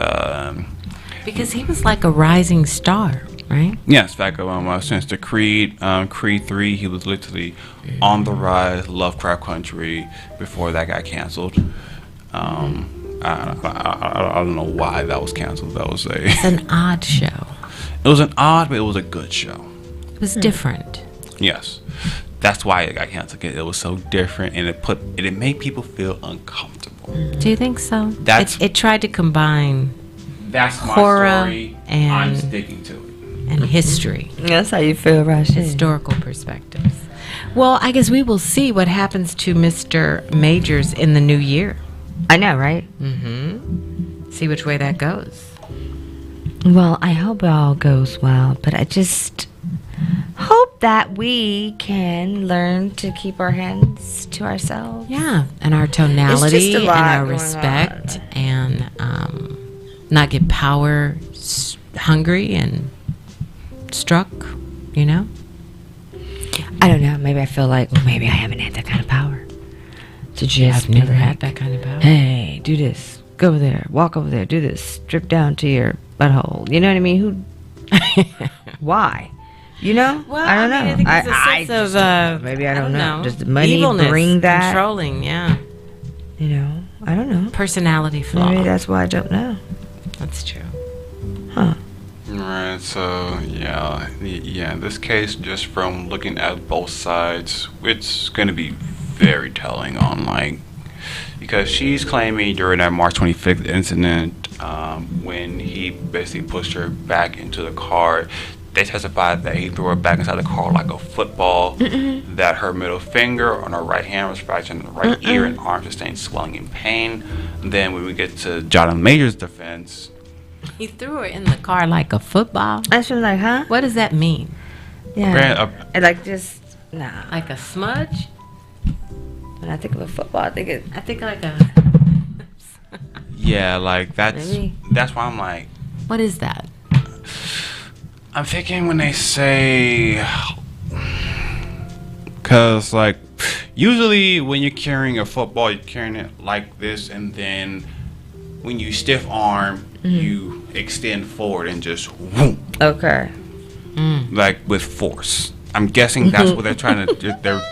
Because he was like a rising star, right? Yes, in fact, since the Creed 3, he was literally on the rise. Lovecraft Country before that got canceled. I don't know why that was canceled. It's an odd show. It was an odd, but it was a good show. It was different. Yes, that's why it got canceled. It was so different, and it made people feel uncomfortable. Do you think so? It tried to combine. That's my horror story. And I'm sticking to it. And history. That's how you feel, Rashid. Historical perspectives. Well, I guess we will see what happens to Mr. Majors in the new year. I know, right? See which way that goes. Well, I hope it all goes well, but I just hope that we can learn to keep our hands to ourselves. Yeah, and our tonality and our going respect and not get power hungry and struck, you know? I don't know. Maybe I feel like, well, maybe I haven't had that kind of power. To just I've never had that kind of power. Hey, do this. Go over there. Walk over there. Do this. Strip down to your butthole. You know what I mean? Who? Why? You know? Well, I don't know. I think it's a sense of maybe I don't know. Does the money evilness, bring that? Controlling, yeah. You know? I don't know. Personality flaw. Maybe that's why I don't know. That's true. Huh. Right, so yeah, in this case, just from looking at both sides, it's going to be very telling on because she's claiming during that March 25th incident, when he basically pushed her back into the car, they testified that he threw her back inside the car like a football, that her middle finger on her right hand was fractured in the right ear and arm sustained swelling and pain. Then when we get to Jonathan Majors' defense, he threw her in the car like a football. I was like, huh? What does that mean? Yeah. Nah. Like a smudge? When I think of a football, I think like a. Yeah, that's why I'm like. What is that? I'm thinking when they say, because usually when you're carrying a football, you're carrying it like this, and then when you stiff arm, you extend forward and just whoop. Okay. With force. I'm guessing that's what they're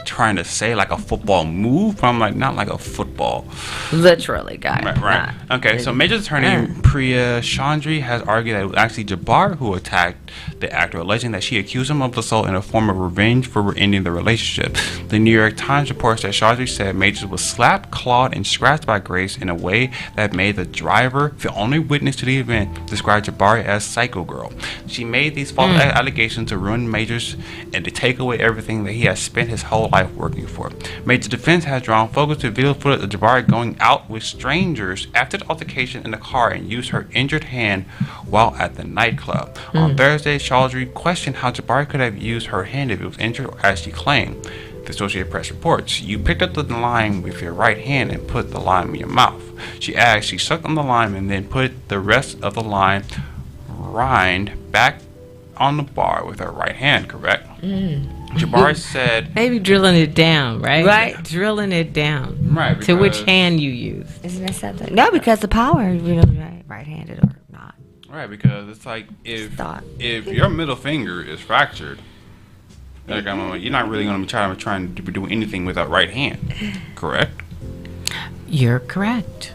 trying to say, like a football move. But I'm like, not like a football. Literally, guys. Right. Okay, so Major's attorney Priya Chandri has argued that it was actually Jabbar who attacked the actor, alleging that she accused him of assault in a form of revenge for ending the relationship. The New York Times reports that Chandri said Majors was slapped, clawed, and scratched by Grace in a way that made the driver, the only witness to the event, describe Jabbar as psycho girl. She made these false allegations to ruin Majors and to take away everything that he has spent his whole life working for. Major's defense has drawn focus to video footage of Jabbar going out with strangers after the altercation in the car and used her injured hand while at the nightclub. On Thursday, Chaudhry questioned how Jabbar could have used her hand if it was injured, as she claimed. The Associated Press reports, you picked up the lime with your right hand and put the lime in your mouth. She adds she sucked on the lime and then put the rest of the lime rind back on the bar with her right hand, correct? Jabari said... Maybe drilling it down, right? Right. Drilling it down. Right. To which hand you use. Isn't that something? No, because the power is really right-handed or not. Right, because it's like if your middle finger is fractured, like you're not really going to be trying to be doing anything with that right hand, correct? You're correct.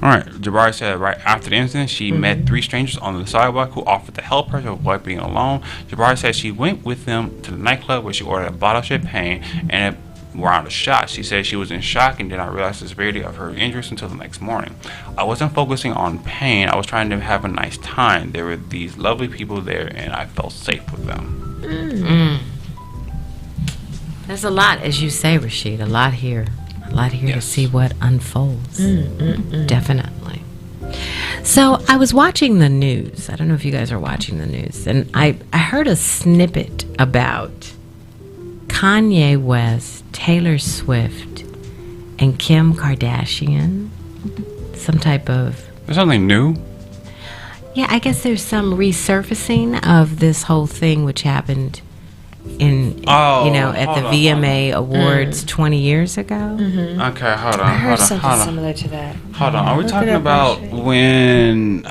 All right. Jabari said right after the incident, she met 3 strangers on the sidewalk who offered to help her to avoid being alone. Jabari said she went with them to the nightclub where she ordered a bottle of champagne and around a shot. She said she was in shock and did not realize the severity of her injuries until the next morning. I wasn't focusing on pain. I was trying to have a nice time. There were these lovely people there and I felt safe with them. There's a lot, as you say, Rashid. A lot here. A lot here to see what unfolds. Definitely. So I was watching the news. I don't know if you guys are watching the news. And I heard a snippet about Kanye West, Taylor Swift, and Kim Kardashian. Some type of... There's something new? Yeah, I guess there's some resurfacing of this whole thing which happened at the VMA Awards 20 years ago. Okay, hold on. I heard something similar to that. Hold on. Are we talking about when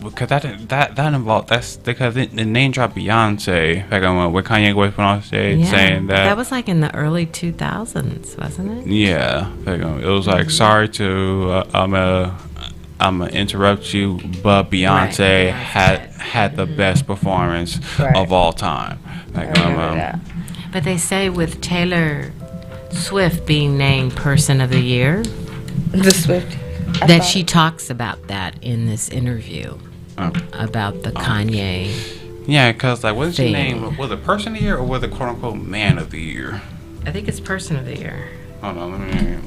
because that involved that's because the name dropped Beyonce like where Kanye West went on stage saying that was like in the early 2000s, wasn't it? Yeah, it was like sorry to I'm gonna interrupt you, but Beyonce had the best performance of all time. Like, but they say with Taylor Swift being named Person of the Year, the Swift, that she talks about that in this interview about the Kanye. Yeah, because like wasn't she named was it Person of the Year or was it quote unquote Man of the Year? I think it's Person of the Year. Hold on, let me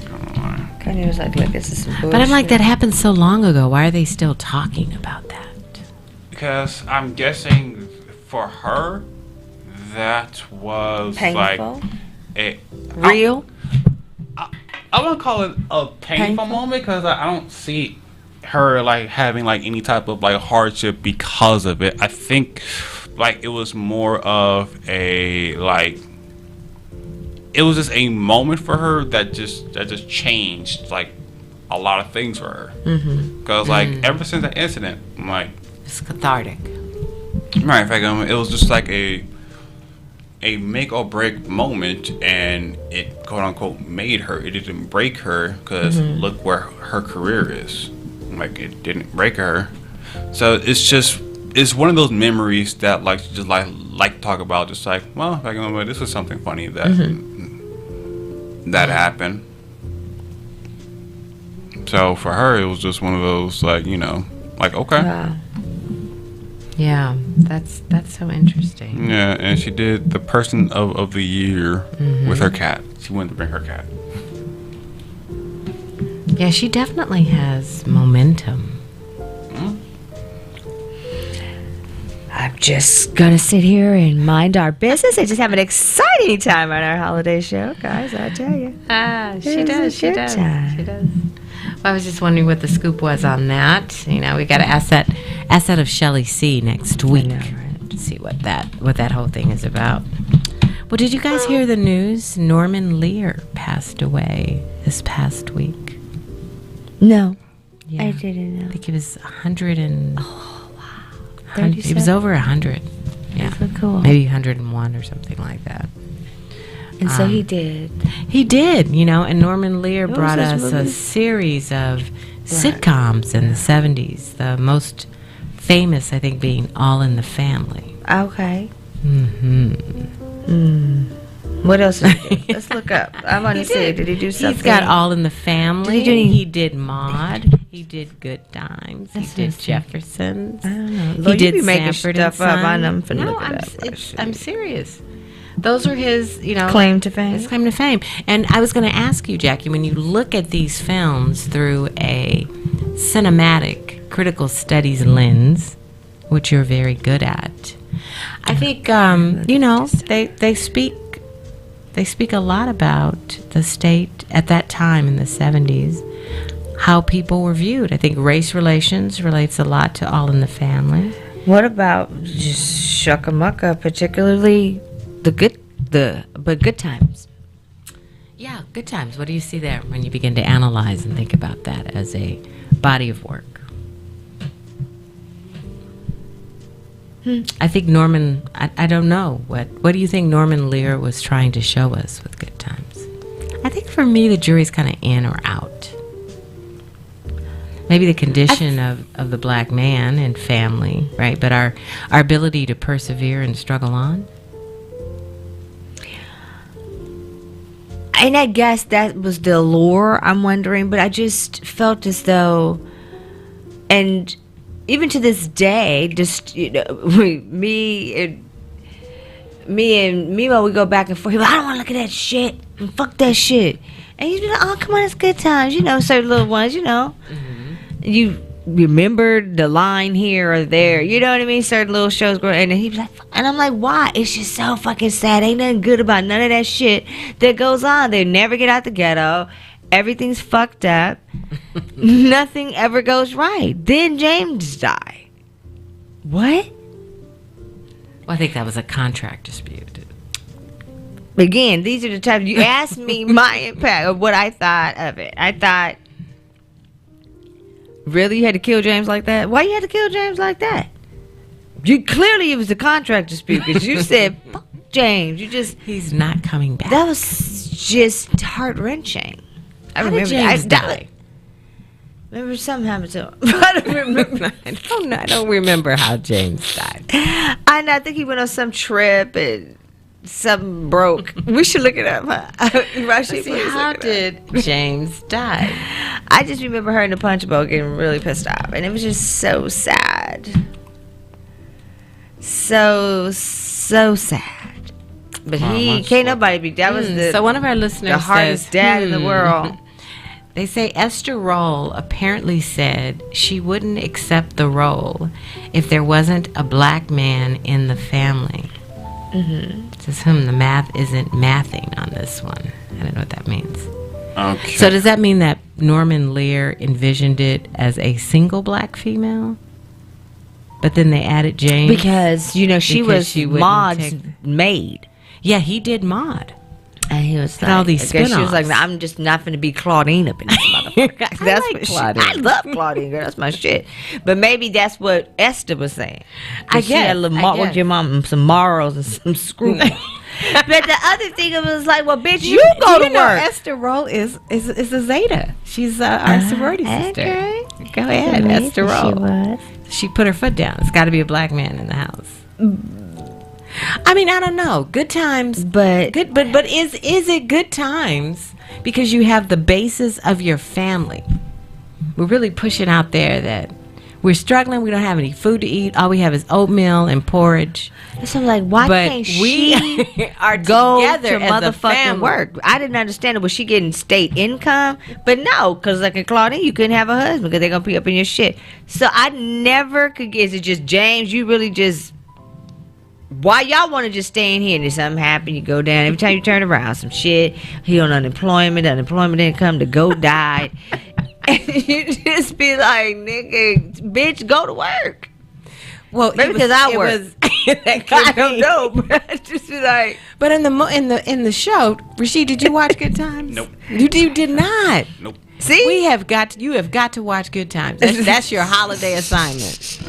come on. Kanye was like, look, this is some bullshit. But I'm like, that happened so long ago. Why are they still talking about that? Because I'm guessing for her, that was painful? Like real. I wouldn't call it a painful moment because I don't see her like having like any type of like hardship because of it. I think like it was more of a like. It was just a moment for her that just changed like a lot of things for her. Because like ever since that incident, I'm like it's cathartic. Right. In fact, it was just like a make or break moment, and it quote unquote made her. It didn't break her because look where her career is. Like it didn't break her. So it's one of those memories that like just like to talk about. Just like well, like this was something funny that happened. So for her, it was just one of those like like okay. Wow. Yeah, that's so interesting. Yeah, and she did the Person of the Year with her cat. She went to bring her cat. Yeah, she definitely has momentum. I'm just gonna sit here and mind our business and just have an exciting time on our holiday show, guys. I tell you. She does. She does. Well, I was just wondering what the scoop was on that. We got to ask that of Shelly C next week. I know, right? To see what that whole thing is about. Well, did you guys hear the news? Norman Lear passed away this past week. No, yeah. I didn't know. I think he was 100 and. Oh wow! He was over 100. Yeah, that's so cool. Maybe 101 or something like that. And so he did. He did, and Norman Lear brought us a series of sitcoms in the 70s. The most famous, I think, being All in the Family. Okay. What else did he do? Let's look up. I want to see. Did he do something? He's got All in the Family. He did Maude. He did Good Times. He did Jeffersons. I don't know. He Lord, did you be making Sanford stuff and up. I Son. know I'm finna No, look it up. I'm serious. Those are his, claim to fame. His claim to fame. And I was going to ask you, Jackie, when you look at these films through a cinematic critical studies lens, which you're very good at, I think they speak they speak a lot about the state at that time in the 70s, how people were viewed. I think race relations relates a lot to All in the Family. What about just shucka-mucka, particularly but Good Times? Yeah, Good Times. What do you see there when you begin to analyze and think about that as a body of work? I think Norman, I don't know. What do you think Norman Lear was trying to show us with Good Times? I think for me, the jury's kind of in or out. Maybe the condition of the black man and family, right? But our ability to persevere and struggle on. And I guess that was the allure, I'm wondering. But I just felt as though, and even to this day, just, you know, me and Mimo, we go back and forth. He's like, I don't want to look at that shit. Fuck that shit. And he's like, oh, come on, it's Good Times. You know, certain little ones, you know. Mm-hmm. You remember the line here or there. You know what I mean? Certain little shows growing. And then he was like, and I'm like, why? It's just so fucking sad. Ain't nothing good about none of that shit that goes on. They never get out the ghetto. Everything's fucked up. Nothing ever goes right. Then James died. What? Well, I think that was a contract dispute. Again, these are the types. You asked me my impact of what I thought of it. I thought, really, you had to kill James like that? Why you had to kill James like that? You clearly, it was a contract dispute because you said, fuck James. He's not coming back. That was just heart wreching. I remember James die? Remember something happened to him. I don't remember. I don't remember how James died. I think he went on some trip and something broke. We should look it up. How did James die? I just remember her in the punch bowl getting really pissed off, and it was just so sad. So sad. But can't nobody be. That was so one of our listeners, the hardest dad in the world. They say Esther Roll apparently said she wouldn't accept the role if there wasn't a black man in the family. Mm-hmm. Says the math isn't mathing on this one. I don't know what that means. Okay. So does that mean that Norman Lear envisioned it as a single black female? But then they added James? Because, you know, she was Maud's maid. Yeah, he did Maud. And he was like, all these spin-offs. She was like, I'm just not going to be Claudine up in this motherfucker. That's like what Claudine. I love Claudine, girl. That's my shit. But maybe that's what Esther was saying. I guess. With your mom, some morals and some screws. But the other thing was like, well, bitch, you go to work. Esther Roll is a Zeta. She's our sorority sister. Okay. Go ahead, Esther Roll. She put her foot down. It's got to be a black man in the house. I mean, I don't know. Good Times, but is it Good Times because you have the basis of your family? We're really pushing out there that we're struggling. We don't have any food to eat. All we have is oatmeal and porridge. So I'm like, why can't she are go together to as a motherfucking family? work? I didn't understand it. Was she getting state income? But no, because like in Claudine, you couldn't have a husband because they're gonna be up in your shit. So I never could get. Is it just James? You really just. Why y'all want to just stay in here and if something happen, you go down. Every time you turn around, some shit. He on unemployment income, the goat died. And you just be like, nigga, bitch, go to work. Well, maybe because I work. I don't know, but just be like. But in the show, Rasheed, did you watch Good Times? Nope. You did not. Nope. See, you have got to watch Good Times. That's your holiday assignment.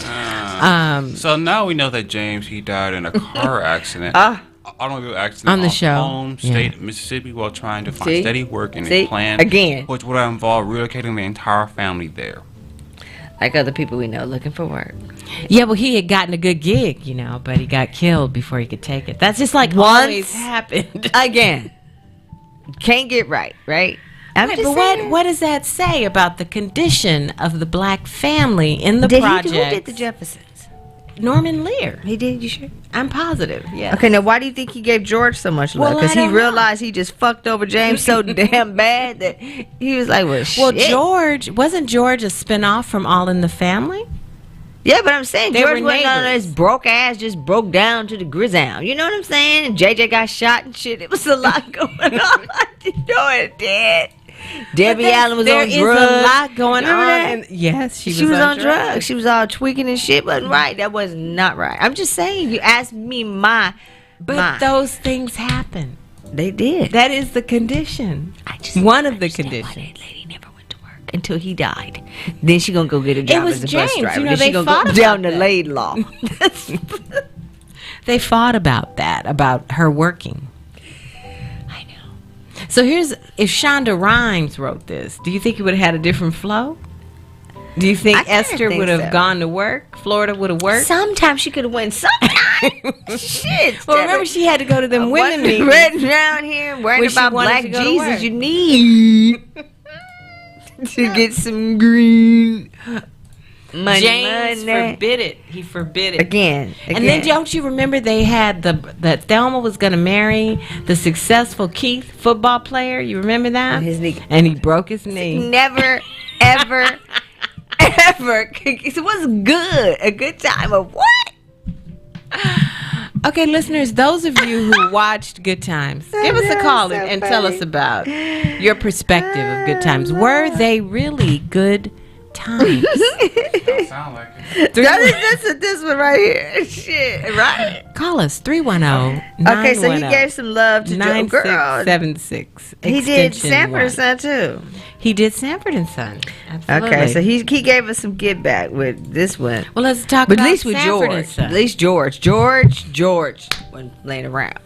So now we know that James, he died in a car accident, automobile accident on the show, home state Mississippi, while trying to find steady work in a plan again, which would involve relocating the entire family there. Like other people we know looking for work. Yeah, well, he had gotten a good gig, you know, but he got killed before he could take it. That's just like once always happened. Again, can't get right. But what does that say about the condition of the black family in the project? Who did the Jeffersons? Norman Lear. He did, you sure? I'm positive, yeah. Okay, now why do you think he gave George so much love? Because he realized he just fucked over James so damn bad that he was like, well, shit. Well, wasn't George a spinoff from All in the Family? Yeah, but I'm saying They George were wasn't on neighbors. his broke ass, just broke down to the grizzle. You know what I'm saying? And JJ got shot and shit. It was a lot going on. You know it did. Debbie Allen was on drugs. There is a lot going Remember on. that? And yes, she She was on drugs. She was all tweaking and shit. Wasn't right. That was not right. I'm just saying. You asked me But those things happen. They did. That is the condition. I just One of the understand why conditions. that lady never went to work until he died. Then she gonna go get a job was as a James. bus driver. You know, Then they she gonna fought go about down the that. Laidlaw. They fought about that, about her working. I know. So if Shonda Rhimes wrote this, do you think it would have had a different flow? Do you think I kinda Esther think would have so. gone to work? Florida would have worked? Sometimes she could have won. Sometimes. Shit. Well, remember she had to go to them women meetings. Red around here worrying when she about wanted black to go to Jesus. work. You need to get some green money. James money. forbid it. He forbid it. Again. And then don't you remember they had that Thelma was going to marry the successful Keith football player? You remember that? And his knee. And he broke his knee. Never, ever, ever. It was good. A good time of what? Okay, listeners, those of you who watched Good Times, give us a call and tell us about your perspective of Good Times. Were they really good times? Don't sound like it. This one right here. Shit, right? Call us 310 Okay, so he gave some love to Joe Girl. 9676. He did extension Sanford 1. and Son too. He did Sanford and Son. Absolutely. Okay, so he gave us some get back with this one. Well, let's talk But about at least with Sanford and George. Son. At least George wasn't laying around.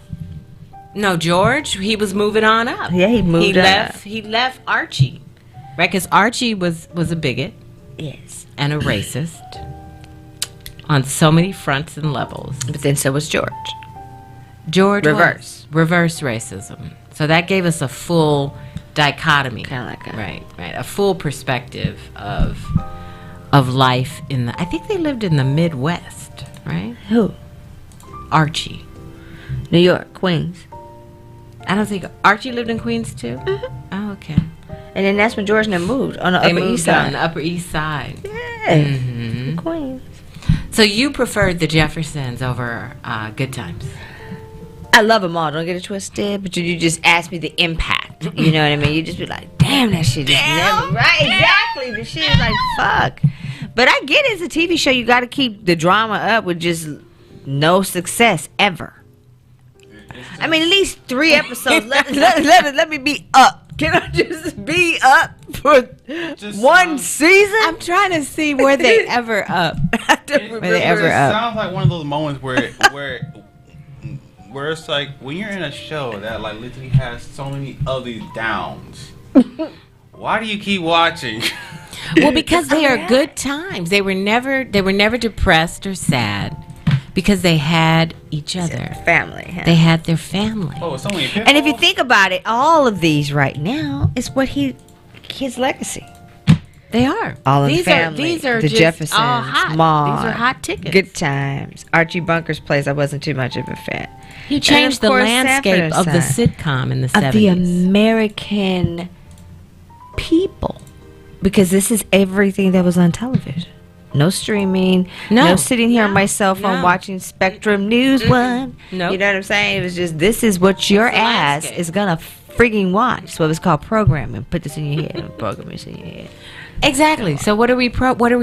No, George, he was moving on up. Yeah, he moved up. He left Archie, right? Because Archie was a bigot Yes. and a racist on so many fronts and levels. But then so was George. George Reverse. was reverse racism. So that gave us a full dichotomy, Kinda like a- right, a full perspective of life in the. I think they lived in the Midwest, right? Who? Archie. New York, Queens. I don't think Archie lived in Queens too. Oh, okay. And then that's when George and them moved on the They Upper moved East on Side. the Upper East Side. Yeah. Mhm. Queens. So you preferred the Jeffersons over Good Times? I love them all. Don't get it twisted. But you just ask me the impact. You know what I mean? You just be like, damn, that shit just never. Right, exactly. The shit is like, fuck. But I get it. It's a TV show. You got to keep the drama up with just no success ever. I mean, at least 3 episodes. Let me be up. Can I just be up for Just one season? I'm trying to see were they ever up. Were they ever It up? sounds like one of those moments where it's like when you're in a show that like literally has so many of these downs. Why do you keep watching? Well, because they are good times. They were never depressed or sad because they had each other. Family. Huh? They had their family. Oh, it's only a And if you think about it, all of these right now is what his legacy. They are. All in these family. These are the just Jeffersons, all hot. Maude, These are hot tickets. Good Times. Archie Bunker's Place. I wasn't too much of a fan. He changed the course, landscape Sanford of the Son. sitcom in the Of 70s. the American people, because this is everything that was on television. No streaming. No sitting here on my cell phone watching Spectrum News One. Nope. You know what I'm saying? It was just, this is what your the ass landscape. is gonna frigging watch. So it was called programming. Put this in your head. Program this in your head. Exactly. So what are we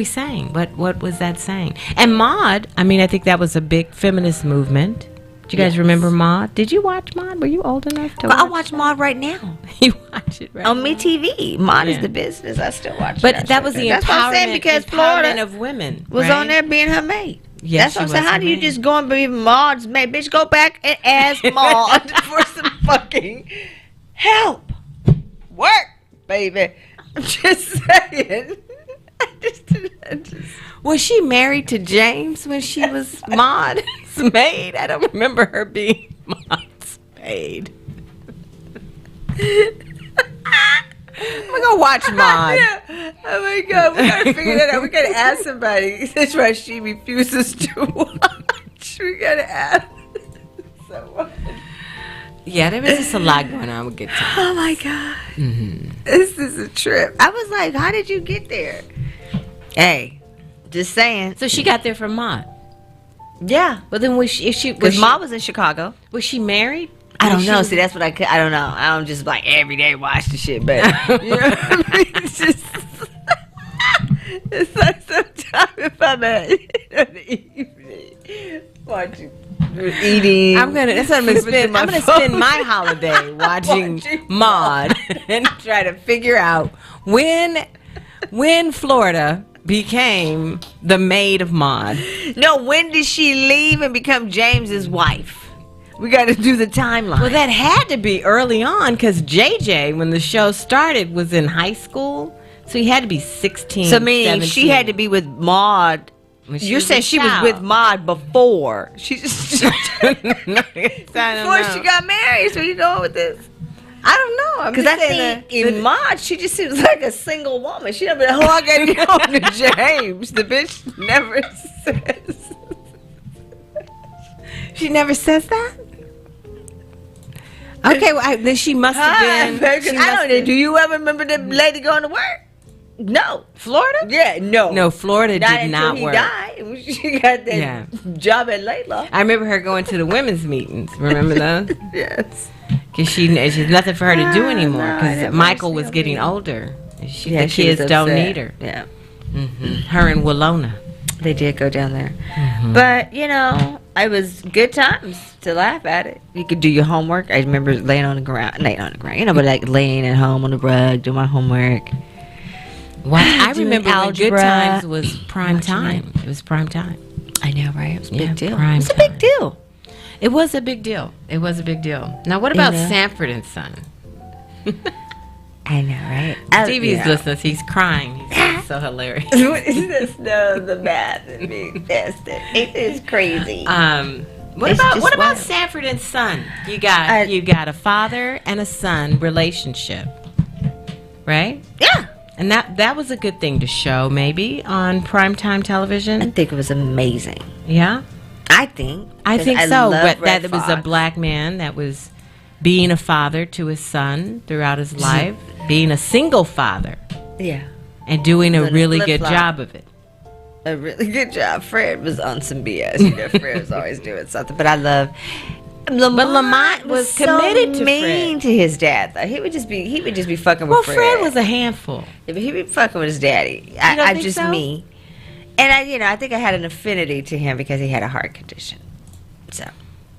saying? What was that saying? And Maude, I mean, I think that was a big feminist movement. Do you guys remember Maude? Did you watch Maude? Were you old enough to But I watch watch Maude right now You watch it right on now? Me TV. Maude is Yeah. the business. I still watch. But that was the That's what I'm saying, empowerment, because empowerment Florida of women. was right? on there being her maid. Yes, That's what I'm she saying. was How her do you maid. just go and be Maud's maid? Bitch, go back and ask Maud for some fucking help. Work, baby. I'm just saying. I just Was she married to James when she was Maude's maid? I don't remember her being Maude's maid. I'm gonna go watch Maude. Oh my God, we gotta figure that out. We gotta ask somebody. That's why she refuses to watch. We gotta ask someone. Yeah, there was just a lot going on with Good Times. Oh my God. Mm-hmm. This is a trip. I was like, how did you get there? Hey, Just saying. So she got there from Maude. Yeah. But then Because Maude was in Chicago. Was she married? I don't know. See, that's what I don't know. I don't just like every day watch the shit, but you know what I mean? It's just it's like sometimes if I'm at in the evening watching eating. I'm gonna spend my holiday watching Maude and try to figure out when Florida became the maid of Maude. No, when did she leave and become James's wife? We got to do the timeline. Well, that had to be early on because JJ, when the show started, was in high school. So he had to be 16. So meaning 17. she had to be with Maude. You said she was with Maude before. She just before she got married. So you going with this? I don't know. Because I think in Maude, she just seems like a single woman. She never, I got to get home to James. The bitch never says. She never says that? Okay, well, then she must have been. I don't know. Do you ever remember the lady going to work? No. Florida? Yeah, no. No, Florida did not work. He died. She got that job at Layla. I remember her going to the women's meetings. Remember those? Yes. Because there's nothing for her to do anymore. Because Michael was getting older. The kids don't need her. Yeah. Mm-hmm. Her and Willona. They did go down there. Mm-hmm. But, you know, it was good times to laugh at it. You could do your homework. I remember laying on the ground, you know, but like laying at home on the rug, do my homework. I remember when Good Times was prime time. It was prime time. I know, right? It was a big deal. It was a big deal. It was a big deal. It was a big deal. Now, what about Sanford and Son? I know, right? Stevie's listening. He's crying. He's so hilarious. What is this? No, the math and being tested. It is crazy. What about Sanford and Son? You got a father and a son relationship, right? Yeah. And that was a good thing to show, maybe on primetime television. I think it was amazing. Yeah, I think so. That it was a black man that was being a father to his son throughout his life, being a single father. Yeah. And doing a really good job of it. A really good job. Fred was on some BS. You know, Fred was always doing something. But I love Lamont was committed to mean Fred. To his dad though. He would just be fucking with Fred. Well, Fred was a handful. Yeah, but he'd be fucking with his daddy. I just so? Me. And I think I had an affinity to him because he had a heart condition. So.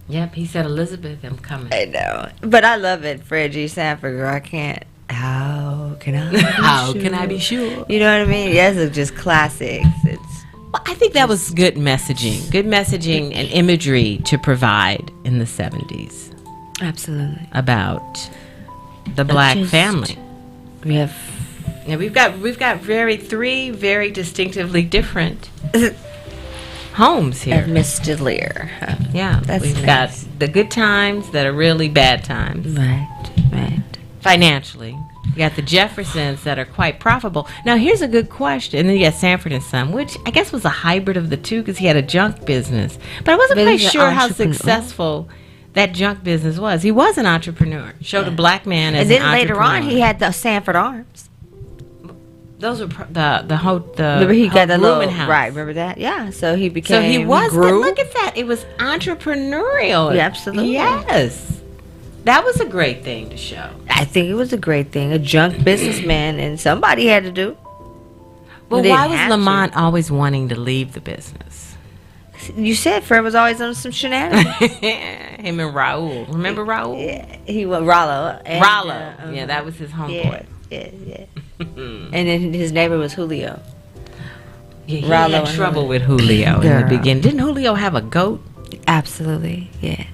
Yep, he said, Elizabeth, I'm coming. I know. But I love it, Fred G. Sanford, girl. I can't. How can I be sure? You know what I mean? Yes, it's just classics. Well, I think that was good messaging and imagery to provide in the 70s. Absolutely. About the black family. We've got three very distinctively different homes here. Mr. Lear. Yeah, we've got the good times that are really bad times. Right. Financially. You got the Jeffersons that are quite profitable. Now, here's a good question. And then you got Sanford and Son, which I guess was a hybrid of the two because he had a junk business. But I wasn't quite sure how successful that junk business was. He was an entrepreneur. Showed a black man as an entrepreneur. And then later on, he had the Sanford Arms. Those were the remember he got the rooming house. Right, remember that? Yeah, so he became. So he was. Look at that. It was entrepreneurial. Yeah, absolutely. Yes. That was a great thing to show. I think it was a great thing. A junk businessman, and somebody had to do. Well, why was Lamont always wanting to leave the business? You said Fred was always on some shenanigans. Him and Raul. Remember Raul? Yeah, he was Rollo. Rollo. Yeah, that was his homeboy. Yeah. And then his neighbor was Julio. Yeah, he had trouble with Julio in the beginning. Didn't Julio have a goat? Absolutely, yes.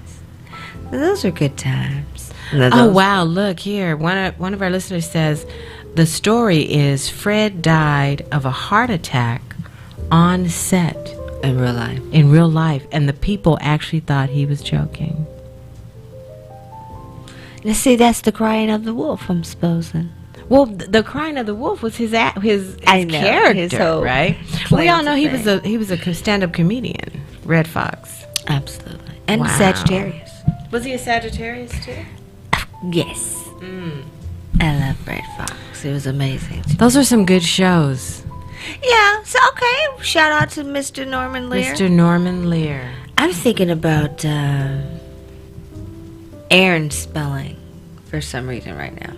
Those are good times. Oh, wow. Look here. One of our listeners says, the story is Fred died of a heart attack on set. In real life. In real life. And the people actually thought he was joking. Now, see, that's the crying of the wolf, I'm supposing. Well, the crying of the wolf was his character, right? We all know he was a stand-up comedian, Red Fox. Absolutely. And Sagittarius. Was he a Sagittarius too? Yes. I love Red Fox. It was amazing. Those are some good shows. Yeah, so okay. Shout out to Mr. Norman Lear. Mr. Norman Lear. I'm thinking about Aaron Spelling for some reason right now.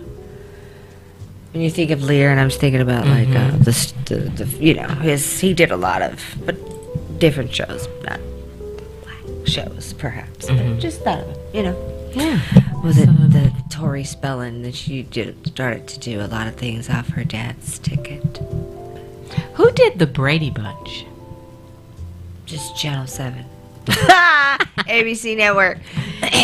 When you think of Lear, and I'm just thinking about like the you know, he did a lot of but different shows, not black shows perhaps. But just thought of it, you know. Yeah. Was it the Tori Spelling that she started to do a lot of things off her dad's ticket? Who did the Brady Bunch? Just Channel 7. ABC Network.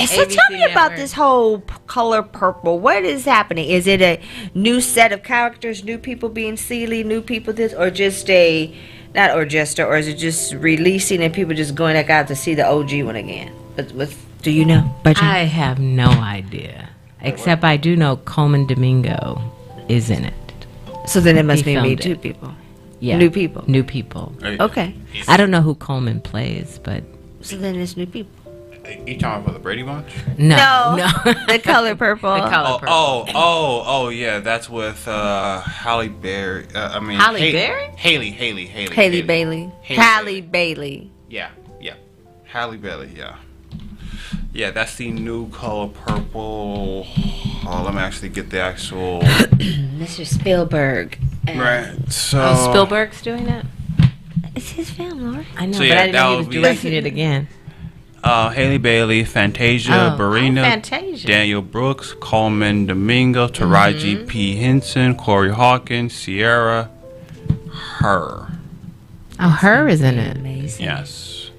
So tell me about this whole color purple. What is happening? Is it a new set of characters, new people being silly, new people this, or just a, not or just, or is it just releasing and people just going back out to see the OG one again? Do you know? I have no idea. Except I do know Coleman Domingo is in it. So then it must He be filmed two it. people. Yeah. New people. New people. Okay. I don't know who Coleman plays, but So then it's new people. You talking about the Brady Bunch? no. The color purple. The color purple. Oh, yeah. That's with Halle Berry. Halle Berry? Haley Bailey. Halle Bailey. Yeah. Halle Bailey. Yeah. Yeah, that's the new color purple. Oh, let me actually get the actual. Mr. Spielberg. Right. So. Oh, Spielberg's doing it? It's his film, Lord. I know, So, but yeah, I didn't know he was that would be- directing it again. Haley Bailey, Fantasia Barrina, Fantasia. Daniel Brooks, Coleman Domingo, Taraji P. Henson, Corey Hawkins, Sierra, Her. Oh, Her is in it. Amazing. Yes.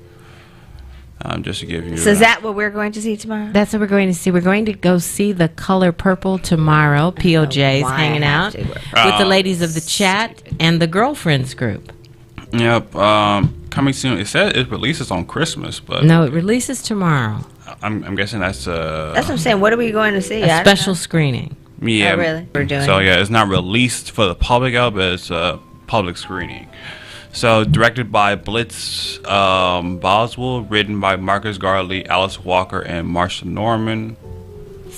Just to give you. So is that what we're going to see tomorrow? That's what we're going to see. We're going to go see the color purple tomorrow. POJ's why I hanging have out to. with the ladies of the chat and the girlfriends group. Yep. Coming soon. It said it releases on Christmas, but No, it releases tomorrow. I'm guessing that's That's what I'm saying. What are we going to see? A special screening. yeah. Oh, really? We're doing. So yeah, it's not released for the public out, but it's a public screening. So directed by Blitz Boswell, written by Marcus Garley, Alice Walker, and Marsha Norman.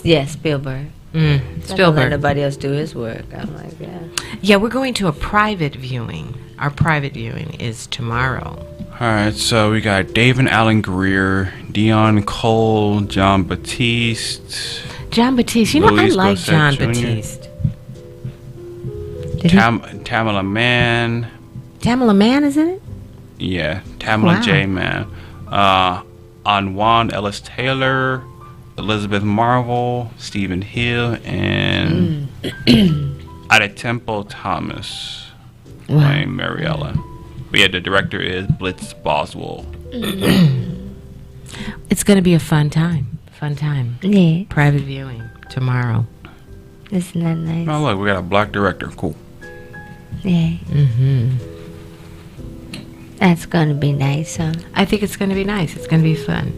Yeah, Spielberg. Not let Spielberg. nobody else do his work. I'm like, yeah. Yeah, we're going to a private viewing. Our private viewing is tomorrow. All right, so we got David Allen Greer, Dion Cole, John Batiste, John Batiste. You know, Louis I like Gossett John Jr. Batiste. Tamala Mann. Tamala Mann is in it? Yeah, Tamala Wow. J. Mann. Anwan Ellis Taylor, Elizabeth Marvel, Stephen Hill, and Adetempo Thomas playing Mariella. But yeah, the director is Blitz Boswell. It's going to be a fun time. Fun time. Yeah. Private viewing tomorrow. Isn't that nice? Oh, look, we got a black director. Cool. Yeah. That's going to be nice, huh? I think it's going to be nice. It's going to be fun.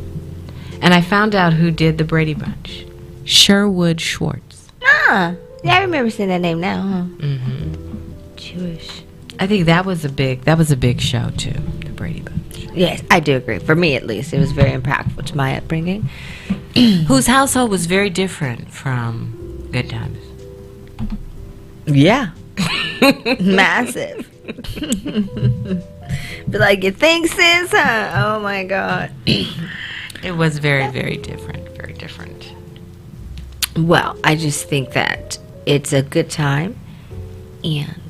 And I found out who did the Brady Bunch. Sherwood Schwartz. Ah. Yeah, I remember seeing that name now, huh? Jewish. I think that was a big show too, the Brady Bunch. Yes, I do agree. For me, at least, it was very impactful to my upbringing. Whose household was very different from Good Times. Yeah. Massive. But like, you think, sis, huh? Oh, my God. It was very, very different. Very different. Well, I just think that it's a good time. And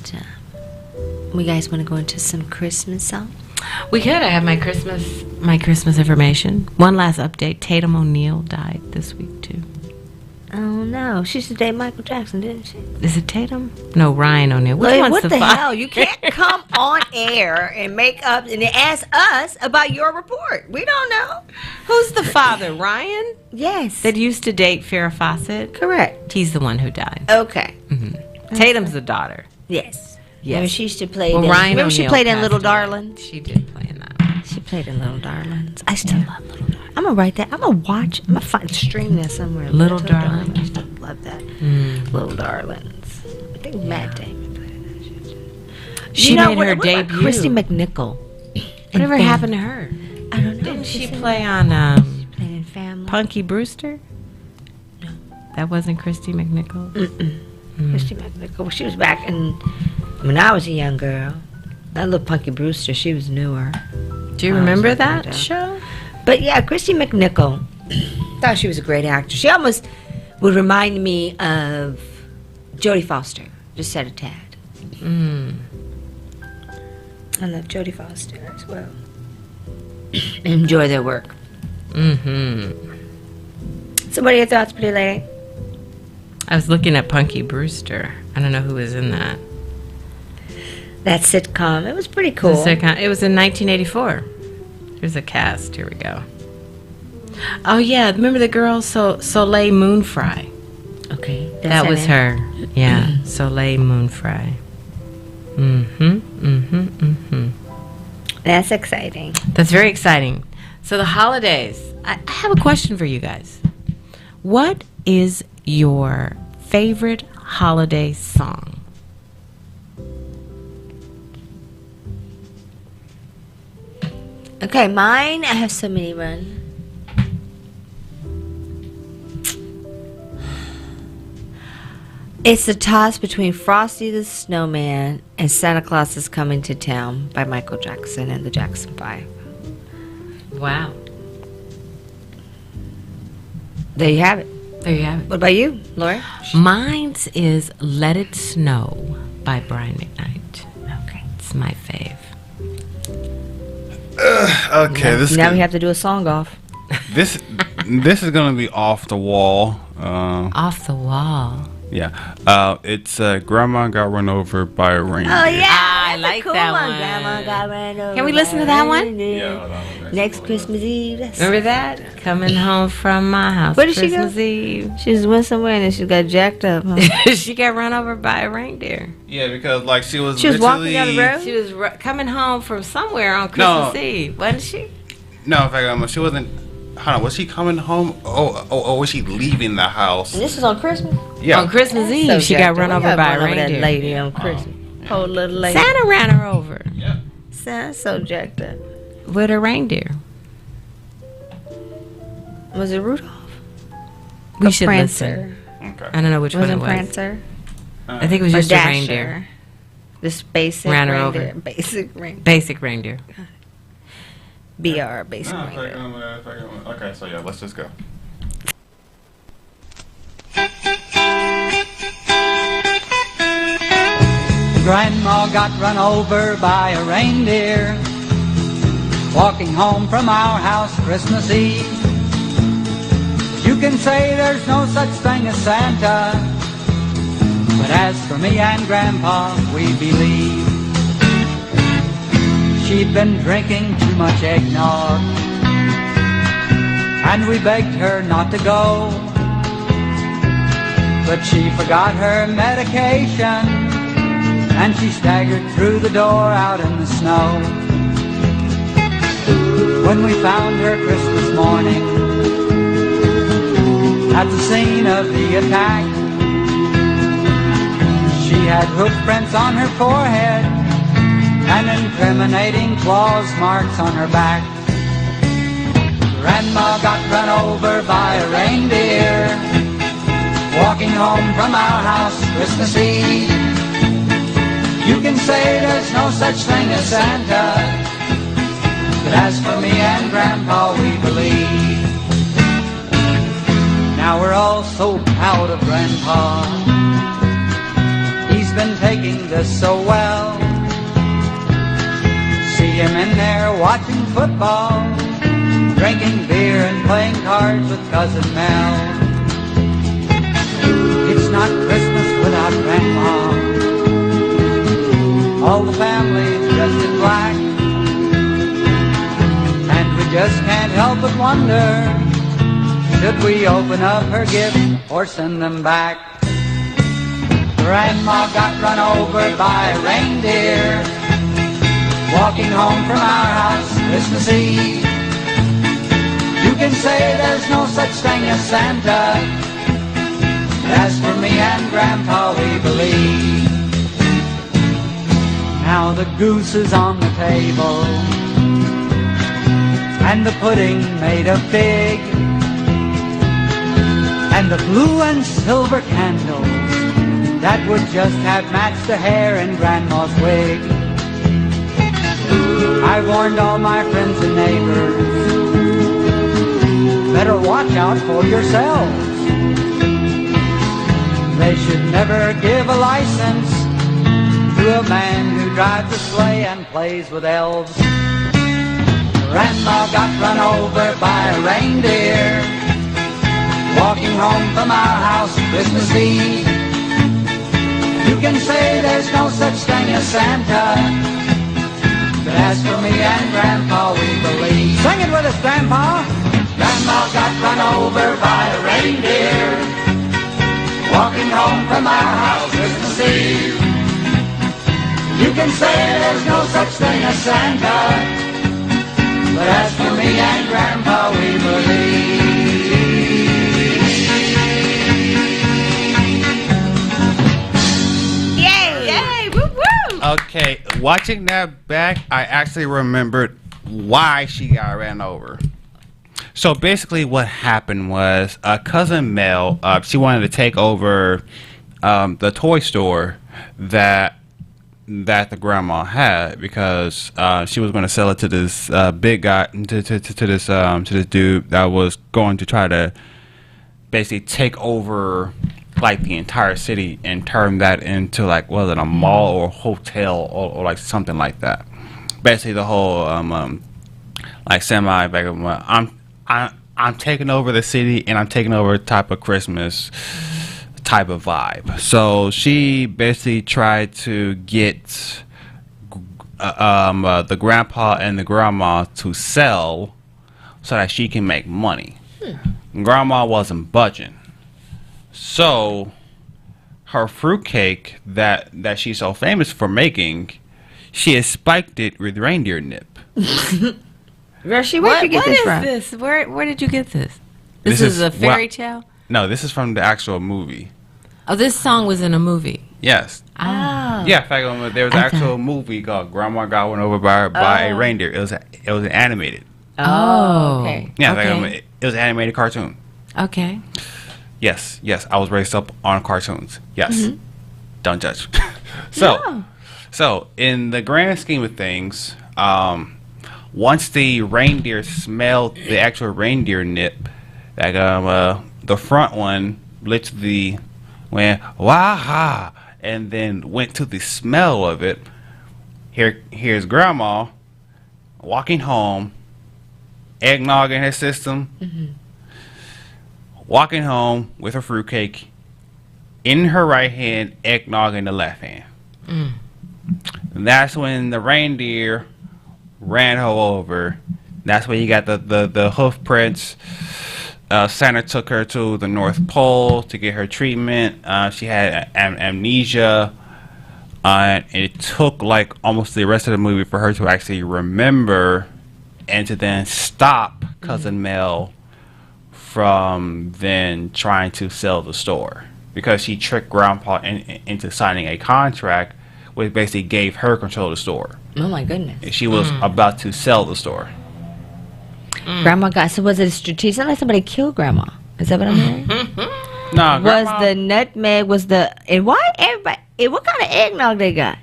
we guys want to go into some Christmas song? We could. I have my Christmas information. One last update. Tatum O'Neal died this week too. Oh, no. She used to date Michael Jackson, didn't she? Is it Tatum? No, Ryan O'Neal. Which Like, one's what the father? hell? You can't come on air and make up and ask us about your report. We don't know. Who's the father? Ryan? Yes. That used to date Farrah Fawcett? Correct. He's the one who died. Okay. Tatum's the daughter. Yes. Yes. Remember, she used to play. Well, Ryan remember, she O'Neal played in passed Little away. Darlings. She did play in that one. She played in Little Darlings. I still love Little Darlings. I'm gonna write that. I'm gonna watch. I'm gonna find stream that somewhere. Little Darlings. I love that. Little Darlings. I think Matt Damon played in that shit. She made her what debut. about Christy McNichol. Whatever happened to her? I don't know. Didn't she play on Played in Family. Punky Brewster? No. That wasn't Christy McNichol? Christy McNichol. She was back in when I was a young girl. I love Punky Brewster. She was newer. Do you remember like that that. show? But yeah, Christy McNichol. Thought she was a great actress. She almost would remind me of Jodie Foster. Just said a tad. I love Jodie Foster as well. Enjoy their work. So what are your thoughts, pretty lady? I was looking at Punky Brewster. I don't know who was in that. That sitcom. It was pretty cool. It was in 1984. Here's a cast. Here we go. Oh, yeah. Remember the girl, Soleil Moonfry? Okay. That was her. Yeah. Soleil Moonfry. That's exciting. That's very exciting. So the holidays. I have a question for you guys. What is your favorite holiday song? Okay, mine, I have so many run. It's a toss between Frosty the Snowman and Santa Claus is Coming to Town by Michael Jackson and the Jackson 5. Wow. There you have it. There you have it. What about you, Lori? Mine's is Let It Snow by Brian McKnight. Okay. It's my fave. Okay, this Now we have to do a song off. this is gonna be off the wall. Off the wall. Yeah. It's Grandma Got Run Over by a Reindeer. Oh, yeah. I that's a like cool that one. one. Grandma got ran over Can we by listen to a that one? reindeer. Yeah, hold on. Next Christmas Eve. That's Remember that? Coming home from my house. Where did she go? Christmas Eve. She just went somewhere and then she got jacked up, huh? She got run over by a reindeer. Yeah, because like she was walking down the road? She was coming home from somewhere on Christmas Eve, wasn't she? No, in fact, she wasn't. Hold on, was she coming home? Oh, was she leaving the house? And this is on Christmas? Yeah. On Christmas Eve, So she jacked got run up. over We by a run over reindeer. that lady on Christmas. Poor little lady. Santa ran her over Yeah. Santa's so jacked up. with a reindeer. Was it Rudolph? We Or should Prancer? listen. Okay. I don't know which one it Wasn't was. Prancer? I think it was Or just a Dasher? reindeer. This basic Ran her reindeer. over. Basic reindeer. Basic reindeer. BR, basic No, reindeer. okay, so yeah, let's just go. Grandma got run over by a reindeer walking home from our house Christmas Eve. You can say there's no such thing as Santa, but as for me and Grandpa, we believe. She'd been drinking too much eggnog, and we begged her not to go, but she forgot her medication, and she staggered through the door out in the snow. When we found her Christmas morning at the scene of the attack, she had hoof prints on her forehead and incriminating claws marks on her back. Grandma got run over by a reindeer walking home from our house Christmas Eve. You can say there's no such thing as Santa, but as for me and Grandpa, we believe. Now we're all so proud of Grandpa. He's been taking this so well. See him in there watching football, drinking beer and playing cards with Cousin Mel. It's not Christmas without Grandma. All the family's dressed in black, and we just can't help but wonder, should we open up her gift or send them back? Grandma got run over by a reindeer walking home from our house Christmas Eve. You can say there's no such thing as Santa, but as for me and Grandpa, we believe. Now the goose is on the table, and the pudding made of fig, and the blue and silver candles that would just have matched the hair in Grandma's wig. I warned all my friends and neighbors, better watch out for yourselves. They should never give a license to a man who drives a sleigh and plays with elves. Grandma got run over by a reindeer walking home from our house Christmas Eve. You can say there's no such thing as Santa, but as for me and Grandpa, we believe. Sing it with us, Grandpa. Grandma got run over by a reindeer walking home from our house Christmas Eve. You can say there's no such thing as Santa, but as for me and Grandpa, we believe. Yay! Woo woo! Okay, watching that back, I actually remembered why she got ran over. So basically, what happened was cousin Mel. She wanted to take over the toy store that the grandma had because she was going to sell it to this big guy, to this dude that was going to try to basically take over like the entire city and turn that into like, was it a mall or a hotel or like something like that. Basically, the whole like semi back of I'm taking over the city and I'm taking over type of Christmas type of vibe. So she basically tried to get the grandpa and the grandma to sell so that she can make money. Grandma wasn't budging. So her fruitcake that she's so famous for making, she has spiked it with reindeer nip. Rashi, where'd you get this from? What is this? Where did you get this? This is a fairy tale? No, this is from the actual movie. Oh, this song was in a movie. Yes. Oh. Yeah, in fact, there was an actual movie called "Grandma Got Run Over by a Reindeer." It was animated. Oh, okay. Yeah, okay. It was an animated cartoon. Okay. Yes, I was raised up on cartoons. Yes, don't judge. So in the grand scheme of things, once the reindeer smelled the actual reindeer nip, like the front one literally went waha, and then went to the smell of it. Here's grandma walking home, eggnog in her system, walking home with her fruitcake in her right hand, eggnog in the left hand. And that's when the reindeer ran her over. That's when you got the hoof prints. Santa took her to the North Pole to get her treatment. She had amnesia. And it took like almost the rest of the movie for her to actually remember and to then stop Cousin Mel from then trying to sell the store. Because she tricked Grandpa into signing a contract which basically gave her control of the store. Oh my goodness. She was about to sell the store. Grandma got, so was it a strategic? Sounded like somebody killed Grandma. Is that what I'm hearing? No, Was the nutmeg, and why everybody, what kind of eggnog they got?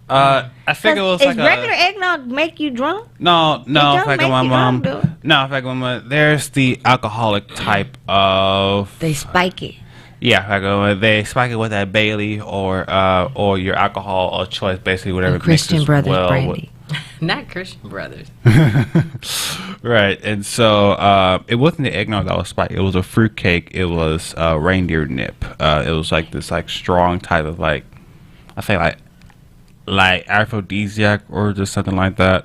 I think it was Is like regular eggnog make you drunk? No, It in don't fact, make my you mom. drunk, do it? No, in fact, there's the alcoholic type of. They spike it. Yeah, like they spike it with that Bailey or your alcohol of choice, basically whatever. And Christian mixes Brothers well brandy. Not Christian Brothers. Right, and so it wasn't the eggnog that was spiked. It was a fruit cake. It was reindeer nip. It was like this strong type of I think like aphrodisiac or just something like that,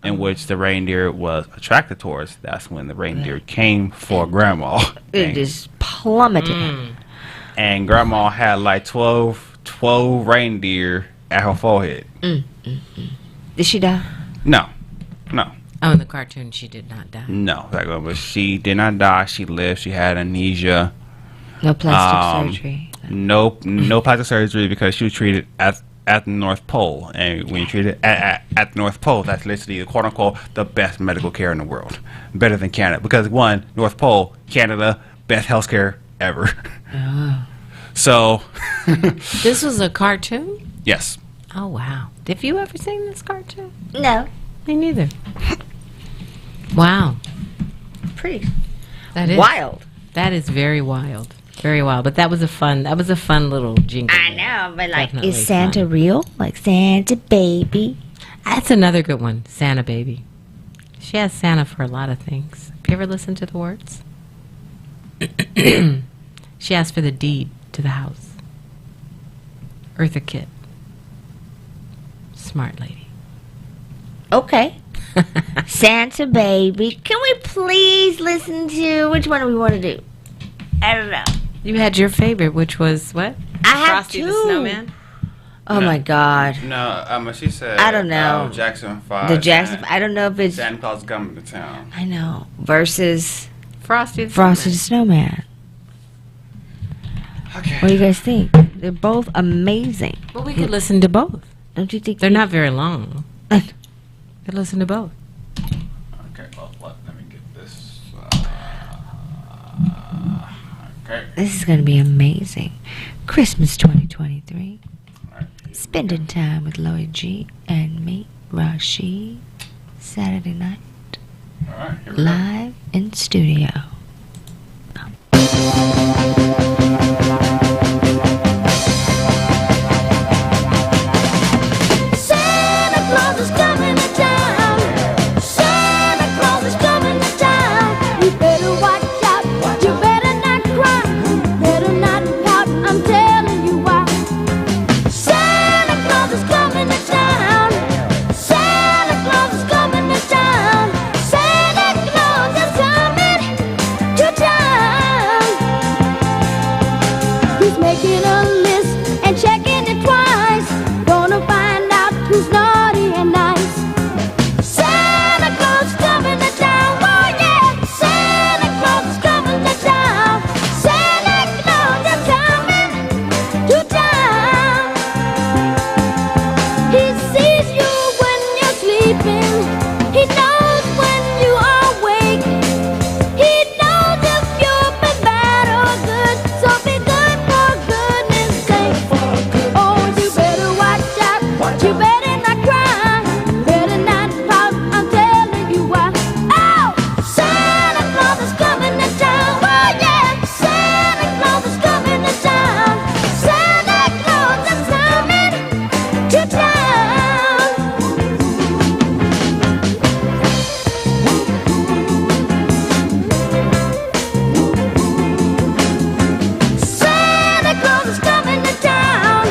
in which the reindeer was attracted towards. That's when the reindeer came for Grandma. It just plummeted. And Grandma had like 12 reindeer at her forehead. Did she die? No. Oh, in the cartoon, she did not die. No, but she did not die. She lived. She had amnesia. No plastic surgery. No plastic surgery because she was treated at the North Pole. And when you treat it at the North Pole, that's literally, quote unquote, the best medical care in the world. Better than Canada. Because one, North Pole, Canada, best health care ever. Oh. So. This was a cartoon? Yes. Oh, wow. Have you ever seen this cartoon? No. Me neither. Wow. Pretty That is wild. That is very wild. Very wild. But that was a fun little jingle. I know, but like, Definitely is Santa fun. real? Like Santa baby? That's another good one. Santa baby. She has Santa for a lot of things. Have you ever listened to the words? She asked for the deed to the house. Eartha Kitt. Smart lady. Okay. Santa baby. Can we please listen to which one do we want to do? I don't know. You had your favorite, which was what? I have Frosty the two. Snowman? Oh No. my God. No, she said. I don't know. Jackson 5. The Jackson. I don't know if it's. Santa Claus is coming to town. I know. Versus Frosty the Frosty the Snowman. Snowman. Okay. What do you guys think? They're both amazing. Well, we could listen to both. Don't you think? They're not very long. We could listen to both. Okay. Well, let me get this. Okay. This is going to be amazing. Christmas 2023. All right. Spending time with Lloyd G and me, Rashid. Saturday night, All right. Here we go. live in studio. Santa Claus is coming to town. Santa Claus is coming to town. You better watch out. You better not cry. Better not pout. I'm telling you why. Santa Claus is coming to town. Santa Claus is coming to town. Santa Claus is coming to town. He's making a list and checking it twice. Gonna find out who's naughty and nice. Santa Claus is coming to town. Oh yeah, Santa Claus is coming to town. Santa Claus is coming to town. He sees you when you're sleeping. He knows when you are awake. He knows if you've been bad or good. So be good for goodness sake. Oh, you better watch out. You better not cry. Better not pout. I'm telling you why. Oh, Santa Claus is coming to town. Oh yeah, Santa Claus is coming to town. Santa Claus is coming to town. Santa Claus is coming to town.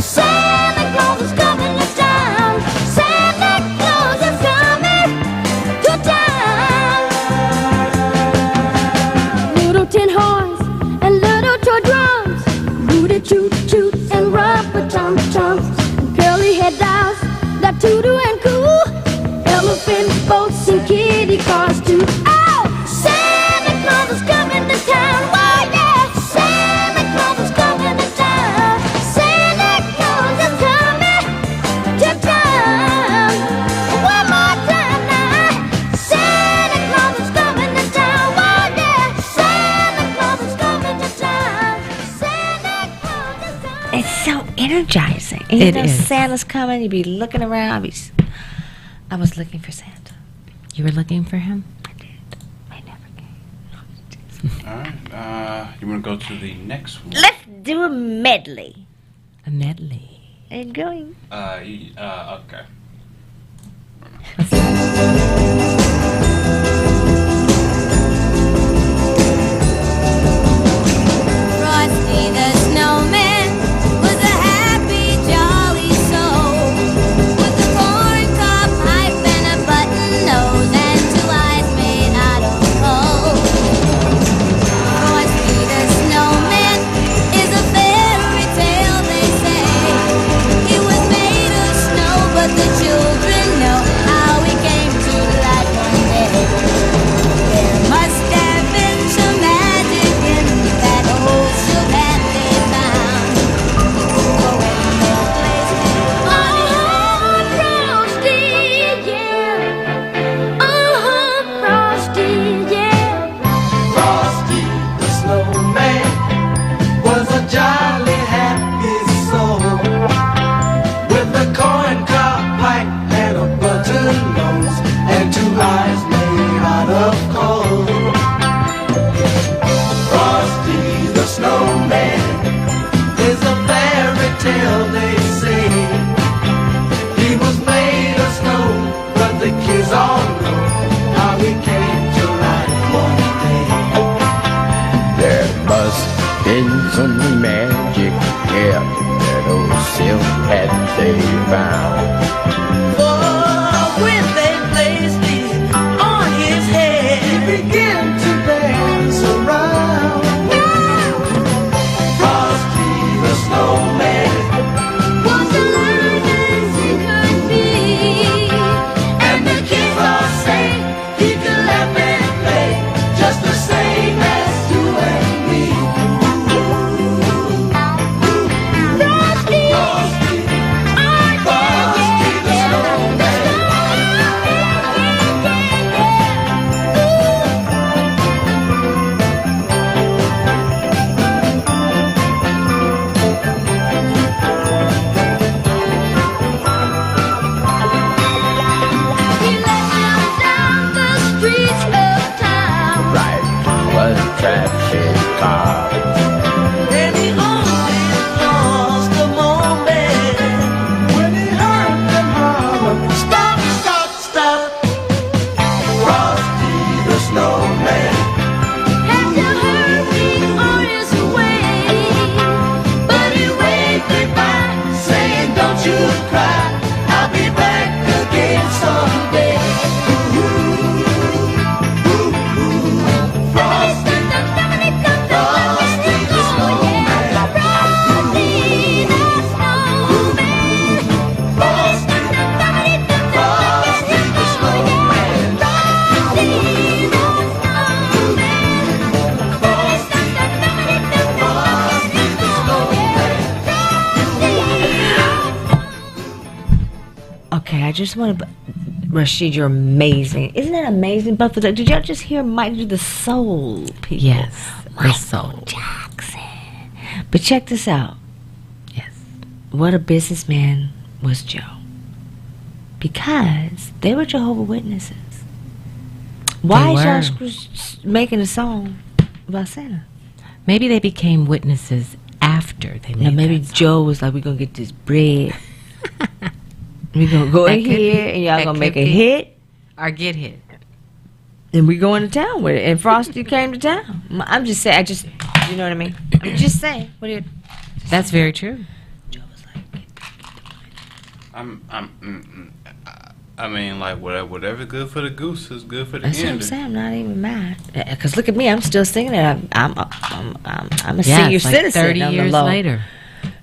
Santa Claus is coming to town. Santa Claus is coming to town. Little tin horns and little toy drums, rooty toot toot and rubber tum tums, curly head dolls that toodoo and coo, elephant boats and kitty cars too. Oh, Santa Claus is coming to town. Oh yeah, Santa Claus is coming to town. Santa Claus is coming to town. One more time now. Santa Claus is coming to town. Oh yeah, Santa Claus is coming to town. Santa Claus is coming. It's so energizing. And It you know, is. Santa's coming. You'd be looking around. I was looking for Santa. You were looking for him? I did. I never came. All right. You want to go to the next one? Let's do a medley. A medley. And going. Okay. Frosty the Snowman was a happy, jolly soul with a corn cob pipe and a button nose and two eyes made out of coal. Frosty the Snowman is a fairy tale, they say. He was made of snow, but the been some magic, yeah, that old silk hat they found. For when they placed it on his head, he began to dance around. Frosty the snowman Was the largest he could be. and the kids all say he could laugh and play just the same as you and me. Frosty, Frosty, oh Frosty the snowman. He led them down the streets of town. Right, was traffic car. And he only lost a moment when he heard them holler, stop, stop, stop. Frosty the snowman. Had to hurry on his way, But he waved goodbye, saying, don't you cry, I'll be back again someday. Frosty, Frosty the snowman. Frosty, Frosty the snowman. Frosty the snowman. Okay, I just want to. Rashid, you're amazing. Isn't that amazing? But for the, did y'all just hear Mike do the soul people? Yes, the soul. Jackson. But check this out. Yes. What a businessman was Joe. Because they were Jehovah's Witnesses. Why is y'all making a song about Santa? Maybe they became witnesses after they made No, maybe that song. Joe was like, we're going to get this bread. We're going to go That in could be. here and y'all That going to could make a be. hit. Or get hit. And we going to town with it. And Frosty came to town. I'm just saying, you know what I mean? I'm just saying. What do you... That's very true. Joe was like, I mean, like whatever's good for the goose is good for the that's what I'm gander. saying. I'm not even mad. Because look at me. I'm still singing it. I'm a Yeah, senior it's like citizen 30 on the years low. later.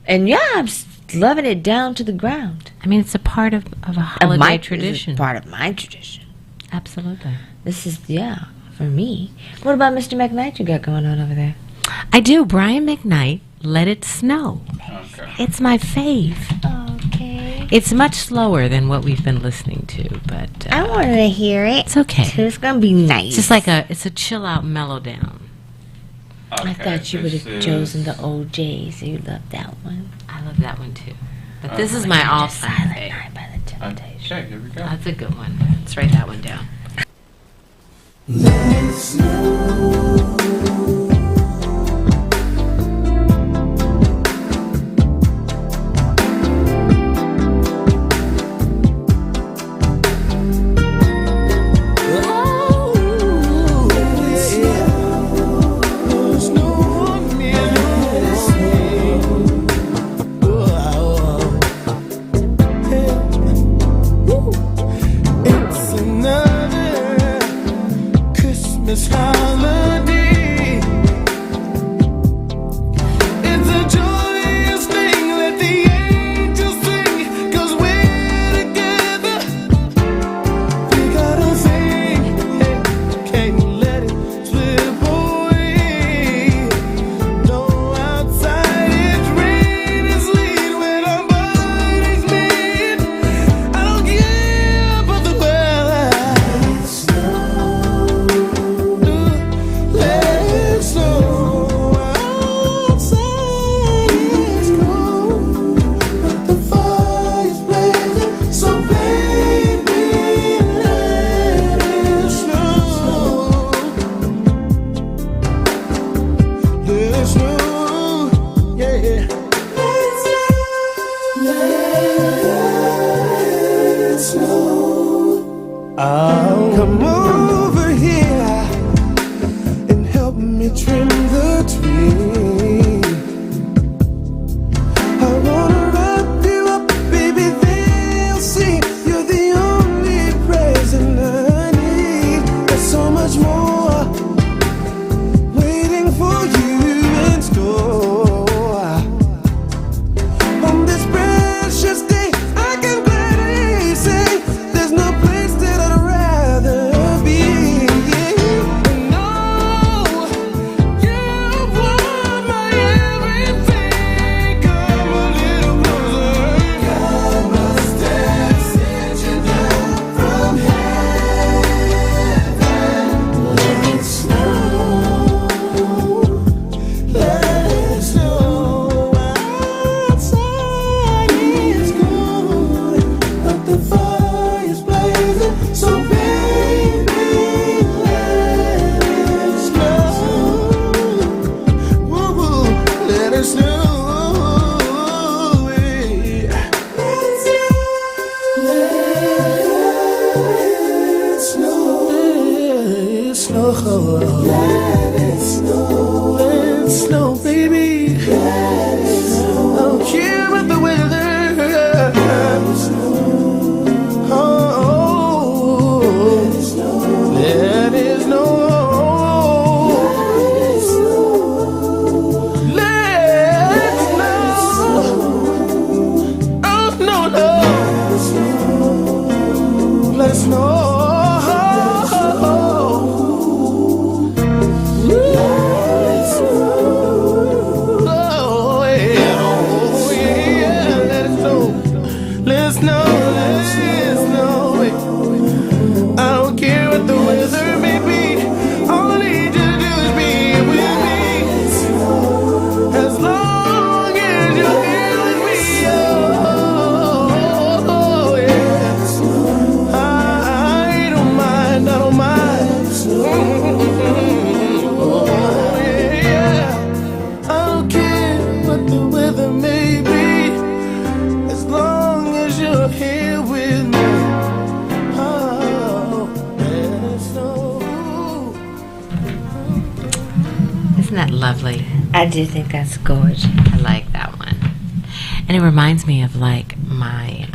And yeah, I'm loving it down to the ground. I mean, it's a part of a Of holiday my tradition. Part of my tradition. Absolutely. This is, yeah, for me. What about Mr. McKnight you got going on over there? I do. Brian McKnight, Let It Snow. Okay. It's my fave. Okay. It's much slower than what we've been listening to, but I wanted to hear it. it's okay. So it's going to be nice. It's just like it's a chill out mellow down. I thought you would have chosen the OJs. You loved that one. I love that one too. But this is my all-time Silent fave. Night by the Temptations. Okay, here we go. That's a good one. Let's write that one down. It's another Christmas holiday. lovely? I do think that's gorgeous. I like that one. And it reminds me of like my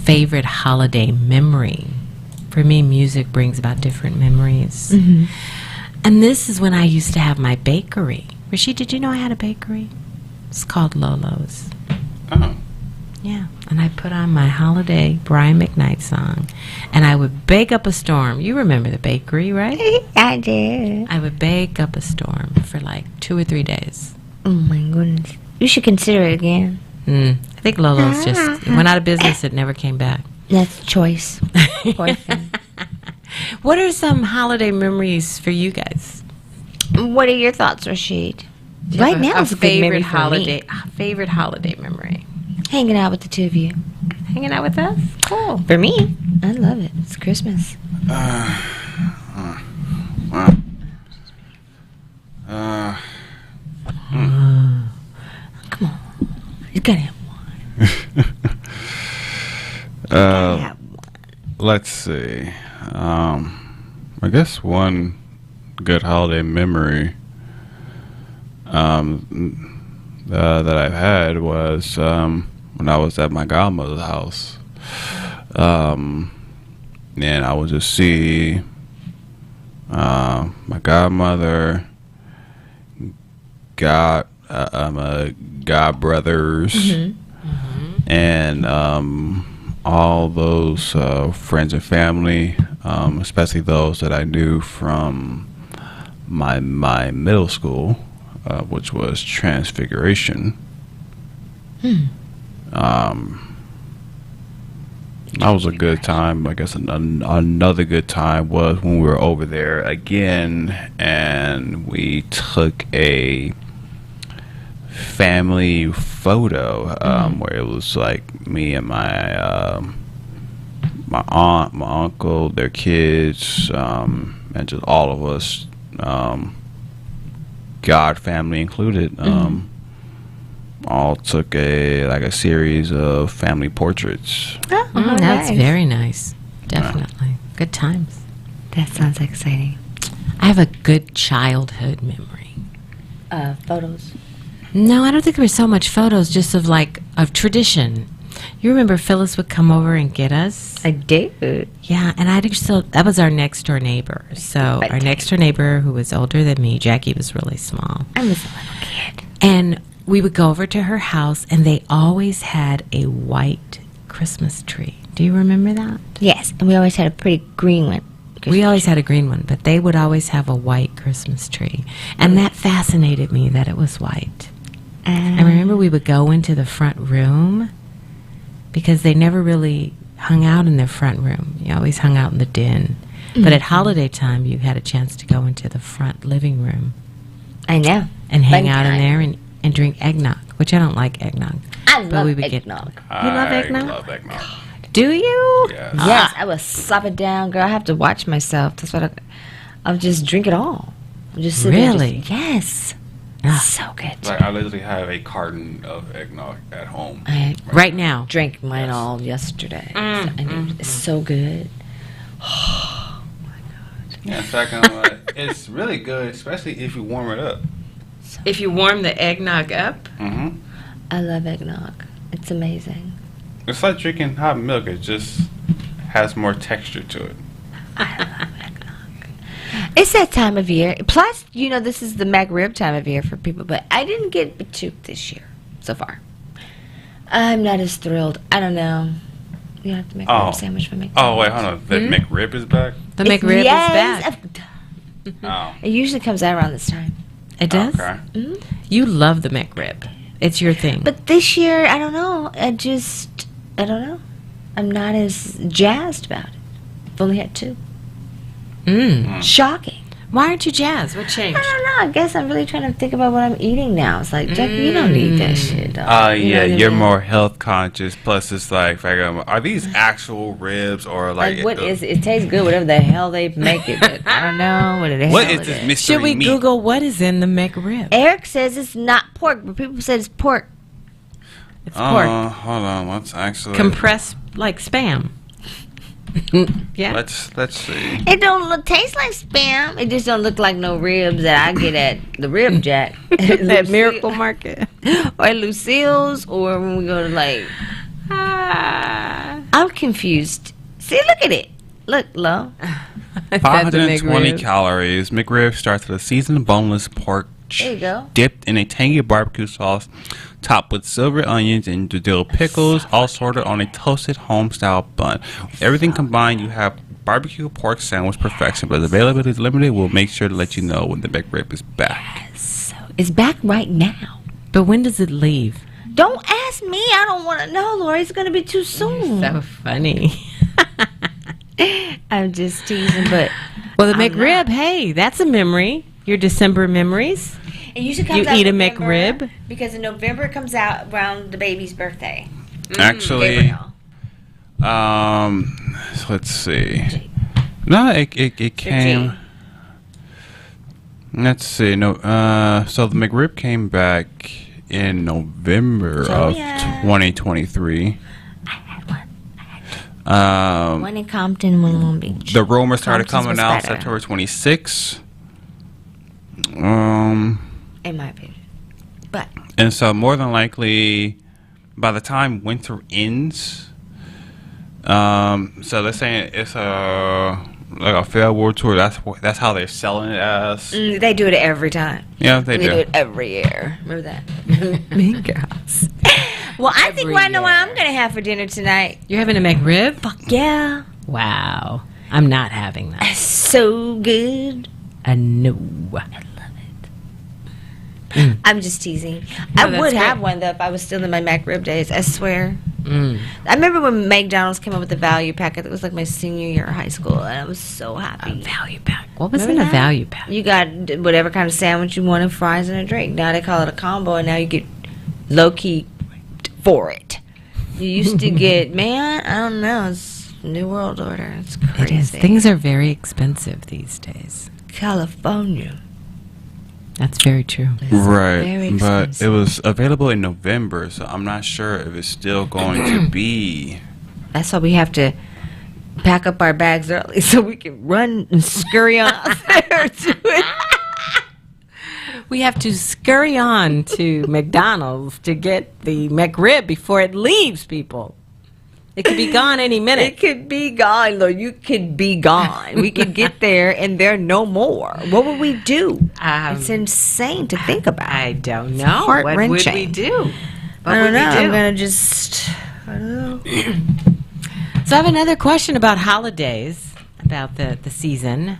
favorite holiday memory. For me, music brings about different memories. Mm-hmm. And this is when I used to have my bakery. Rashid, did you know I had a bakery? It's called Lolo's. Oh. Yeah. And I put on my holiday Brian McKnight song. And I would bake up a storm. You remember the bakery, right? I did. I would bake up a storm for like 2 or 3 days. Oh my goodness. You should consider it again. I think Lolo's just went out of business. It never came back. That's choice. Poison. What are some holiday memories for you guys? What are your thoughts, Rashid? Right now, it's a good memory for me. Favorite holiday memory. Hanging out with the two of you. Hanging out with us. Cool. For me, I love it. It's Christmas. Come on. You gotta have one. Gotta have one. Let's see. I guess one good holiday memory that I've had was when I was at my godmother's house. And I would just see my godmother, god brothers, and all those friends and family, especially those that I knew from my middle school, which was Transfiguration. That was a good time. I guess another good time was when we were over there again, and we took a family photo where it was like me and my aunt, my uncle, their kids, and just all of us, God family included. All took a series of family portraits. Oh, That's nice. very nice. Definitely. Good times. That sounds exciting. I have a good childhood memory. Photos. No, I don't think there was so much photos, just of tradition. You remember Phyllis would come over and get us? I do. Yeah, and that was our next door neighbor. So our next door neighbor, who was older than me, Jackie was really small. I was a little kid. And we would go over to her house, and they always had a white Christmas tree. Do you remember that? Yes, and we always had a pretty green one. We always had a green one, but they would always have a white Christmas tree. And that fascinated me that it was white. I remember we would go into the front room because they never really hung out in their front room. You always hung out in the den. But at holiday time, you had a chance to go into the front living room. I know. And hang Fun out in time. there and drink eggnog, which I don't like eggnog. I But love we would eggnog. You love eggnog? I love eggnog. Do you? Yes. Yes, I will slap it down, girl. I have to watch myself. That's what I'll just drink it all. I'll just sit there and Really? yes. Ah. So good. Like I literally have a carton of eggnog at home. I Right now. drank mine all yesterday. It's so good. Yeah, in fact, it's really good, especially if you warm it up. If you warm the eggnog up? Mm-hmm. I love eggnog. It's amazing. It's like drinking hot milk. It just has more texture to it. It's that time of year. Plus, this is the McRib time of year for people, but I didn't get Batuk this year so far. I'm not as thrilled. I don't know. You have to make a rib sandwich for me. Oh, wait, hold on. The McRib is back? The McRib is back. Oh. It usually comes out around this time. It does? Okay. You love the McRib. It's your thing. But this year, I don't know. I don't know. I'm not as jazzed about it. I've only had 2. Shocking. Why aren't you jazzed? What I changed? don't know. I guess I'm really trying to think about what I'm eating now. It's like, Jack, you don't need that shit, dog. Yeah, you're more health conscious. Plus, it's like, are these actual ribs or like? What is it? It tastes good, whatever the hell they make it. But I don't know what the What hell is it this mystery Should we meat? Google what is in the McRib? Eric says it's not pork, but people said it's pork. It's pork. Hold on. What's actually Compressed like Spam. Yeah. Let's see. It don't taste like spam. It just don't look like no ribs that I get at the Rib Jack. At Miracle Market. Or at Lucille's, or when we go to like... I'm confused. See, look at it. Look, Lo. 520 calories. McRib starts with a seasoned boneless pork There you go. dipped in a tangy barbecue sauce, topped with silver onions and dill pickles, all sorted on a toasted home-style bun. With everything combined, you have barbecue pork sandwich perfection, but availability is limited. We'll make sure to let you know when the McRib is back. So it's back right now. But when does it leave? Don't ask me. I don't want to know, Lori. It's going to be too soon. So funny. I'm just teasing, but... Well, the I'm McRib, not. hey, that's a memory. Your December memories. It usually comes You out eat a November, McRib? because in November it comes out around the baby's birthday. Actually, Gabriel. so let's see. No, it came. G. Let's see. No, so the McRib came back in November of 2023. I had one. One in Compton, one in Long Beach. The rumor started Compton's coming was out better, September 26th. in my opinion. But And so more than likely, by the time winter ends, so they're saying it's like a failed world tour. That's how they're selling it as. they do it every time. Yeah, they They do do. it every year. Remember that? Mean Girls. Well, I think Every I know what year. I'm going to have for dinner tonight. You're having a McRib? Fuck yeah. Wow. I'm not having that. It's so good. No. I'm just teasing. No, I that's would great. have one, though, if I was still in my McRib days. I swear. Mm. I remember when McDonald's came up with the value pack. It was like my senior year of high school, and I was so happy. Value pack. What was Remember in a that? value pack? You got whatever kind of sandwich you wanted, fries and a drink. Now they call it a combo, and now you get low key for it. You used to get, man, I don't know, it's New World Order. It's It crazy. is. Things are very expensive these days. California. That's very true. Right, very but expensive. it was available in November, so I'm not sure if it's still going to be. That's why we have to pack up our bags early so we can run and scurry on out there to it. We have to scurry on to McDonald's to get the McRib before it leaves, people. It could be gone any It minute. could be gone, though. You could be gone. We could get there and there no more. What would we do? It's insane to think about. I don't know. heart-wrenching. What would we do? What I would don't know. we do? I'm gonna just. I don't know. So I have another question about holidays, about the season.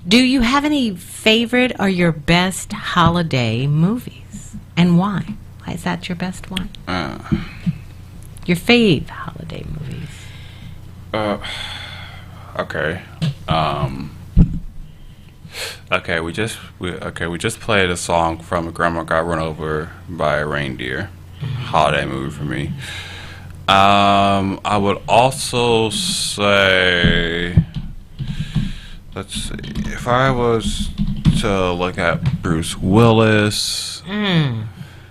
Do you have any favorite or your best holiday movies? And why? Why is that your best one? Your fave holiday movies? Okay. Okay, we just played a song from Grandma Got Run Over by a Reindeer. Holiday movie for me. I would also say, let's see, if I was to look at Bruce Willis,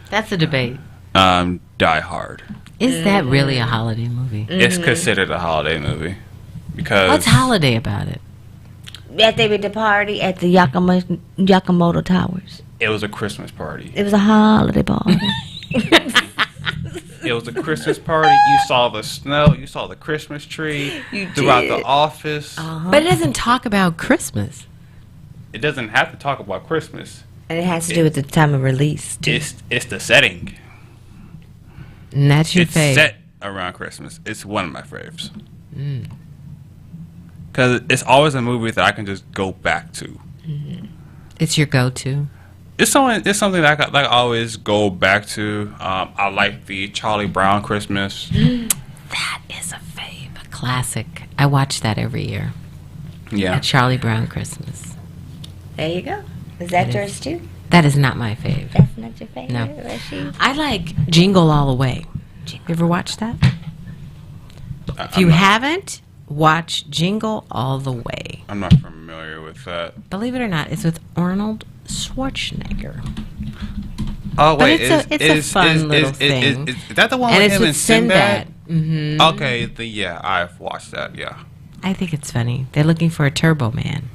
That's a debate. Die Hard. Is that really a holiday movie? It's considered a holiday movie because What's holiday about it? That they were the party at the Yakamoto Towers. it was a Christmas party. It was a holiday party. It was a Christmas party. You saw the snow. You saw the Christmas tree throughout the office. But it doesn't talk about Christmas. It doesn't have to talk about Christmas. And it has to do with the time of release, too. It's the setting. And that's your It's fave. set around Christmas. It's one of my faves. Because it's always a movie that I can just go back to. It's your go-to. It's something that I always go back to. I like the Charlie Brown Christmas. That is a fave, a classic. I watch that every year. Yeah. A Charlie Brown Christmas. There you go. Is that yours, too? That is not my fave. That's not your favorite? No. Rashid? I like Jingle All the Way. You ever watch that? If you haven't, watch Jingle All the Way. I'm not familiar with that. Believe it or not, it's with Arnold Schwarzenegger. Oh But wait, it's a fun little thing. Is that the one And with it's him with and Sinbad? Sinbad. Mm-hmm. Okay, I've watched that. Yeah. I think it's funny. They're looking for a Turbo Man.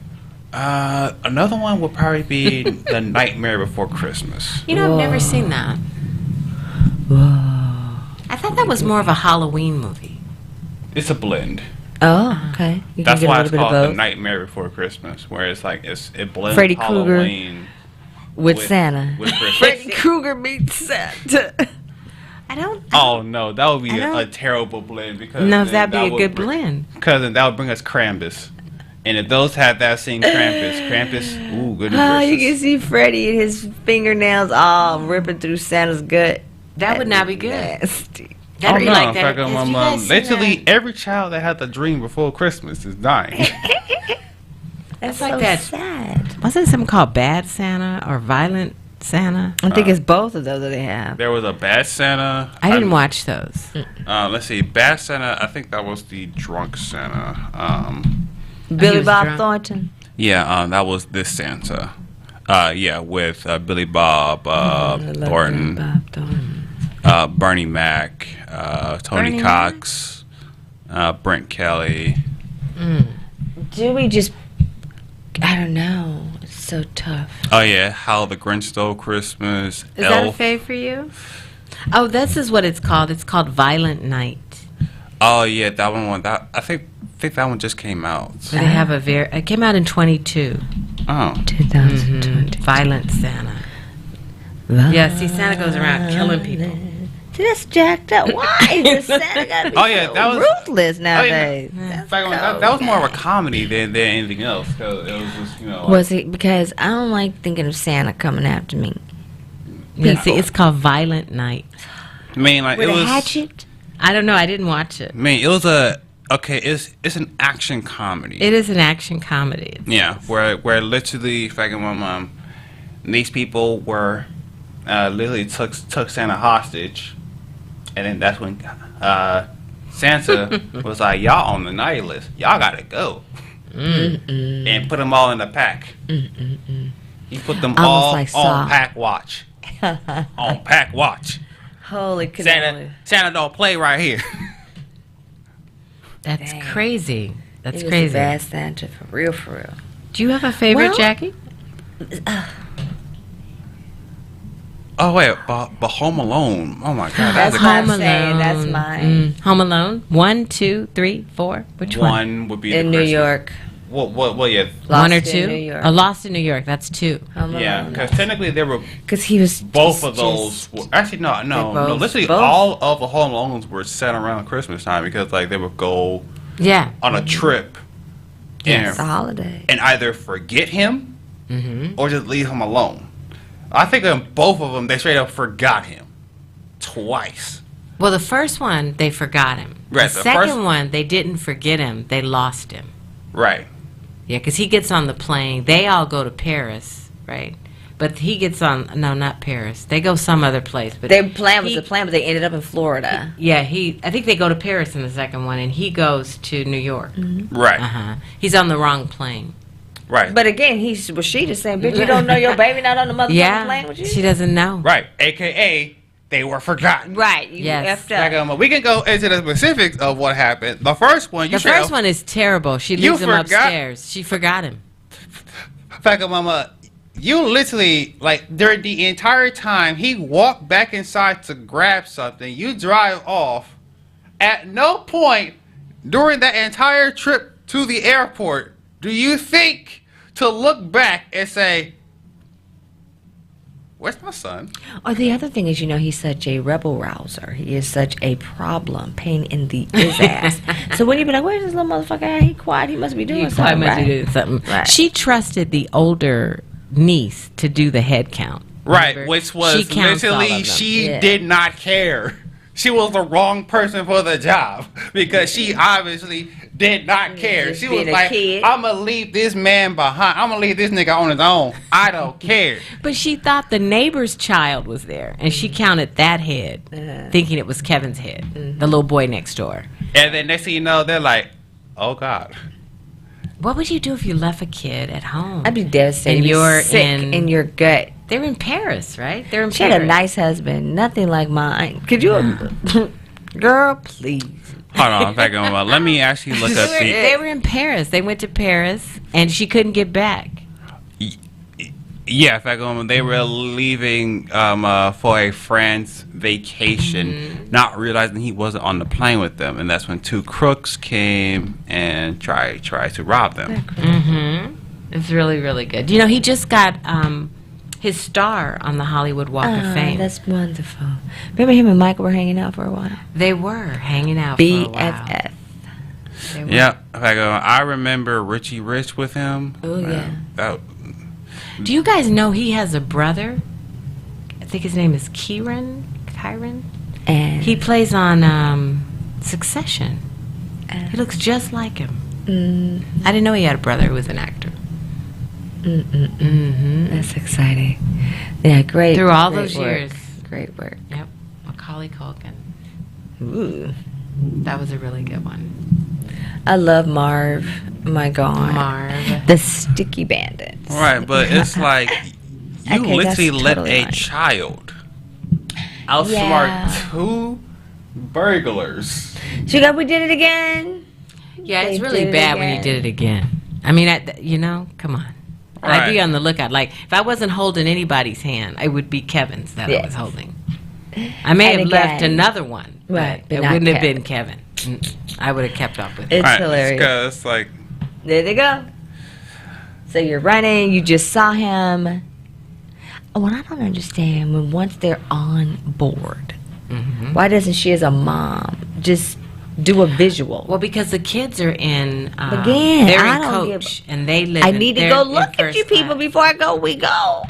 Another one would probably be The Nightmare Before Christmas. You know, I've never seen that. Whoa. I thought that was more of a Halloween movie. It's a blend. Oh, okay. You That's can get why a it's little bit called of The both. Nightmare Before Christmas, where it's like it blends Freddy Krueger Halloween with Santa. with Christmas. Freddy Krueger meets Santa. Oh no, that would be I a don't- terrible blend because No, then that'd be that a would good bring- blend. Because then that would bring us Krampus, and if those had that same Krampus, ooh, goodness Oh, you gracious. can see Freddy and his fingernails all ripping through Santa's gut. That would not be good. Nasty. That'd be no, like in that. fact, Have my you mom, guys seen literally that? every child that had the dream before Christmas is dying. That's like so that. sad. Wasn't it something called Bad Santa or Violent Santa? I think it's both of those that they have. There was a Bad Santa. I didn't watch those. Let's see, Bad Santa. I think that was the Drunk Santa. Billy was Bob drunk. Thornton. Yeah, that was this Santa. With Billy Bob I love Thornton, Billy Bob Thornton. Bernie Mac, Tony Bernie Cox, Brent Kelly. Do we just? I don't know. It's so tough. Oh yeah, How the Grinch Stole Christmas. Is that a Elf. fave for you? Oh, this is what it's called. It's called Violent Night. Oh yeah, that one. That I think that one just came out. They have it came out in 22. Oh, 2020. Violent Santa. Yeah, see, Santa goes around killing people. See, that's jacked up. Why does Santa gotta be Oh, yeah, so that was- ruthless nowadays? in That's fact, cold. that was more of a comedy than anything else. Cause it was just Was it because I don't like thinking of Santa coming after me Yeah, see, it's called Violent Night. I mean, like with it a was. hatchet? I don't know. I didn't watch it. I mean, it was it's an action comedy. It is an action comedy. Yeah, where literally, fucking my mom, these people were literally took Santa hostage, and then that's when Santa was like, "Y'all on the naughty list. Y'all gotta go," and put them all in a pack. He put them Almost all like Saw. on pack watch. On pack watch. Holy cannoli. Santa don't play right here. That's Dang. crazy. That's He was crazy. a bad Santa, for real, for real. Do you have a favorite, Well- Jackie? Oh wait, but Home Alone. Oh my God, That's that's what I'm saying. That's mine. Home Alone. 1, 2, 3, 4. Which one? one would be In the New Christmas- York. Well, yeah, One or Lost two? in New York. Lost in New York. That's 2. yeah, because technically they were Because he was both just- of those. Were, actually, no, both- literally both. all of the Home Alones were set around Christmas time because like they would go Yeah. on a trip, It's a and, holiday. and either forget him Mm-hmm. or just leave him alone. I think in both of them they straight up forgot him twice. Well, the first one, they forgot him. Right, The the second first- one, they didn't forget him. They lost him. Right. Yeah, because he gets on the plane. They all go to Paris, right? But he gets on, no, not Paris. They go some other place. But Their plan was he- the plan, but they ended up in Florida. Yeah, I think they go to Paris in the second one, and he goes to New York. Right. Uh-huh. He's on the wrong plane. Right. But again, was she just saying, bitch, you don't know your baby not on the motherfucking Yeah, plane with you? she doesn't know. right. AKA they were forgotten. Right, you Yes. effed up. Like, we can go into the specifics of what happened. The first one, you The straight first up- one is terrible. She You leaves him forgot- upstairs. She forgot him. Fact of mama, you literally like during the entire time he walked back inside to grab something, you drive off. At no point during that entire trip to the airport do you think to look back and say, "Where's my son?" Or the other thing is, he's such a rebel rouser. He is such a problem, pain in the his ass. So when you be like, "Where's this little motherfucker at? He quiet. He must be doing something." Right. Right. She trusted the older niece to do the head count. Right, Remember? which was She counts all literally of them. she Yeah. did not care. She was the wrong person for the job because she obviously did not care. just She was being a like, kid. "I'm gonna leave this man behind. I'm gonna leave this nigga on his own. I don't care." But she thought the neighbor's child was there, and she counted that head, thinking it was Kevin's head, the little boy next door. And then next thing you know, they're like, "Oh God." What would you do if you left a kid at home? I'd be devastated. And You'd be you're sick in your gut. They're in Paris, right? They're in She Paris. had a nice husband, nothing like mine. Could you? Girl, please. Hold on, back on. Let me actually look up the. They were in Paris. They went to Paris, and she couldn't get back. Yeah, in fact, they were leaving for a friend's vacation, not realizing he wasn't on the plane with them, and that's when two crooks came and tried to rob them. It's really, really good. You know, he just got his star on the Hollywood Walk of Fame. That's wonderful. Remember him and Michael were hanging out for a while? They were hanging out for a while. BFF. Yeah, in fact, I remember Richie Rich with him. Oh, yeah. Do you guys know he has a brother? I think his name is Kyron. And He plays on Succession. He looks just like him. I didn't know he had a brother who was an actor. That's exciting. Yeah, great. Through all great those work. years. Great work. Yep. Macaulay Culkin. Ooh. That was a really good one. I love Marv. My God. Marv. The Sticky Bandits. Right, but it's like you Okay, literally that's let totally a right. child outsmart Yeah. two burglars. Sugar, we did it again. Yeah, it's They really did it bad when you again. did it again. I mean, come on. I'd be Right. on the lookout. Like, if I wasn't holding anybody's hand, it would be Kevin's that I Yes. was holding. I may And have left again- another one, Right, but but it not wouldn't have Kevin. been Kevin. I would have kept up with it. It's Right, hilarious. because like There they go. So you're running, you just saw him. What I don't understand, when once they're on board, why doesn't she as a mom just do a visual? Well, because the kids are in, Again, they're I in don't coach, and they live I in, need to they're go in look at first you people class. before I go. We go.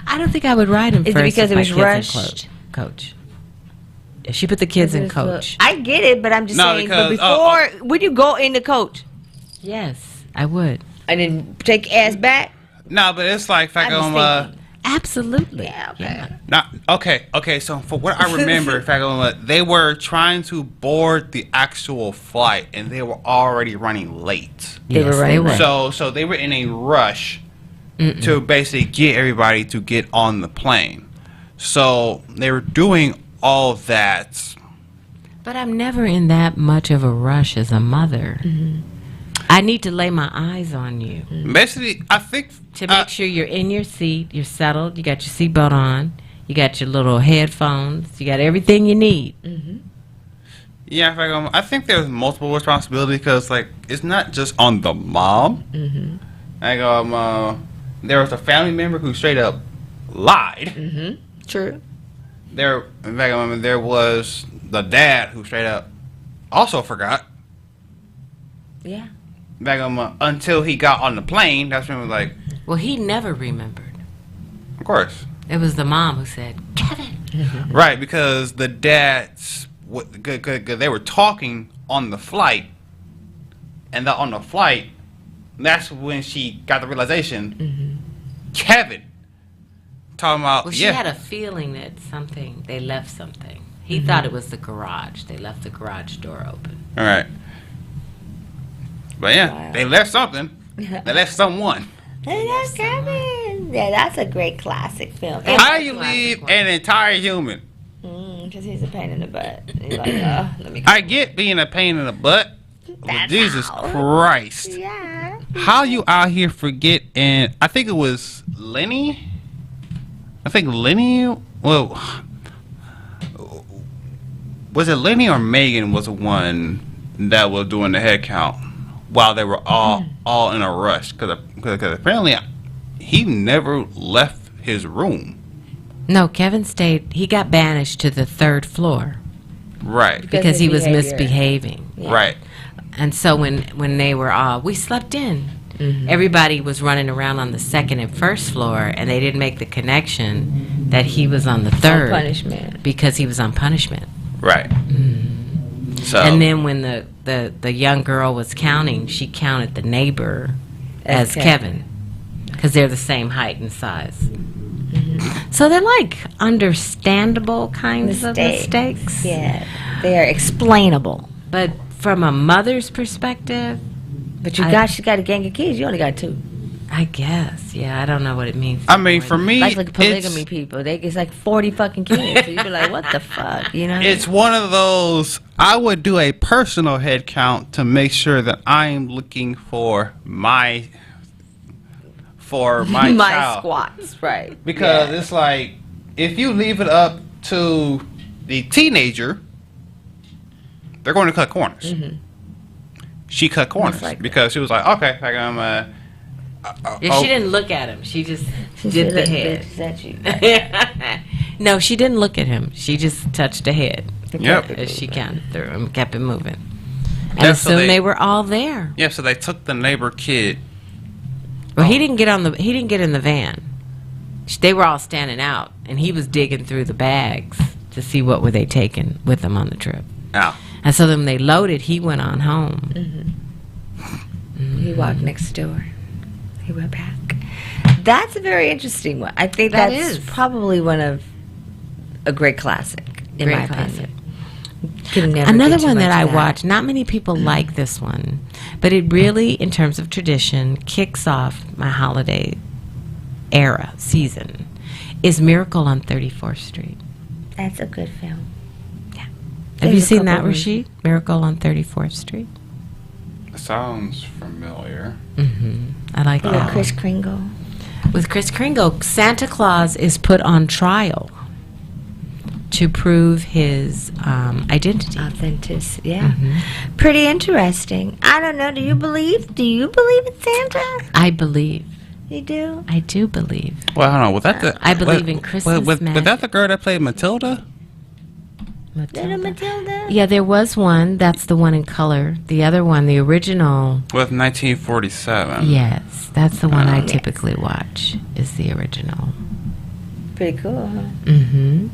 I don't think I would ride in Is it first because if it was my kids in rushed? coach. Yeah, she put the kids in coach. I get it, but I'm just No, saying. But because- before, would you go into coach Yes, I would. and then take your ass back? no, but it's like if I I'm go just thinking. Absolutely. Yeah, okay. not okay. So for what I remember, if I go, they were trying to board the actual flight, and they were already running late. They were running late. So they were in a rush to basically get everybody to get on the plane. So they were doing all that. But I'm never in that much of a rush as a mother. I need to lay my eyes on you Basically, I think to make sure you're in your seat, you're settled, you got your seatbelt on, you got your little headphones, you got everything you need. yeah, if I go, I think there's multiple responsibility because like it's not just on the mom. I go, there was a family member who straight up lied. True. There, in fact, there was the dad who straight up also forgot. Yeah. Back until he got on the plane, that's when he was like, Well, he never remembered. of course, It was the mom who said, Kevin. right? Because the dads, they were talking on the flight, and on the flight, that's when she got the realization. Kevin, talking about Well, she had a feeling that they left something. He thought it was the garage. They left the garage door open. all right, but yeah, Wow. they left something. They left someone. Hey, that's Kevin. Yeah, that's a great classic film. How you leave an entire human? Because he's a pain in the butt. He's like, let me. I get being a pain in the butt, but That's Jesus how. Christ. Yeah. How you out here forget? And I think it was Lenny. Well, was it Lenny or Megan was the one that was doing the head count while they were all in a rush? Because apparently he never left his room. No, Kevin stayed. He got banished to the 3rd floor Right. because his he was behavior. misbehaving. Right. And so when they were all, we slept in. Everybody was running around on the 2nd and 1st floor, and they didn't make the connection that he was on the 3rd punishment. because he was on punishment. Right. So And then when the young girl was counting, she counted the neighbor as Kevin because they're the same height and size. So they're like understandable kinds of mistakes. Yeah. They are explainable. But from a mother's perspective, But she's got a gang of kids. You only got 2. I guess. Yeah, I don't know what it means. I mean, for me, Like polygamy people, it's like 40 fucking kids. So you'd be like, what the fuck, you know? it's one of those. I would do a personal head count to make sure that I am looking for my my child. squats, right? Because it's like, if you leave it up to the teenager, they're going to cut corners. Mm-hmm. She cut corners like because she was like, okay, like I'm. Yeah, she didn't look at him. She just did the head. Is that you? No, she didn't look at him. She just touched the head. Yep. As she counted through and kept it moving. And Yeah, so soon they were all there. Yeah, so they took the neighbor kid. Well, he didn't get in the van. They were all standing out, and he was digging through the bags to see what were they taking with them on the trip. Out. And so then when they loaded, he went on home. He walked next door. He went back. That's a very interesting one. I think That that's is. probably one of a great classic, in Great my classic. opinion. Can never Another get too one that much I of watched, not many people like this one, but it really, in terms of tradition, kicks off my holiday season, is Miracle on 34th Street. That's a good film. Have you There's a seen that, couple of Rasheed? Miracle on 34th Street? Sounds familiar. I like With that. Chris Kringle. With Chris Kringle, Santa Claus is put on trial to prove his identity. Authenticity, yeah. Pretty interesting. I don't know. Do you believe in Santa? I believe. You do? I do believe. Well, I don't know. Was that the? I believe in Christmas Was magic. that the girl that played Matilda? Little Matilda? Yeah, there was one. That's the one in color. The other one, the original. With 1947. Yes, that's the one I typically watch. Is the original. Pretty cool, huh? Mm-hmm.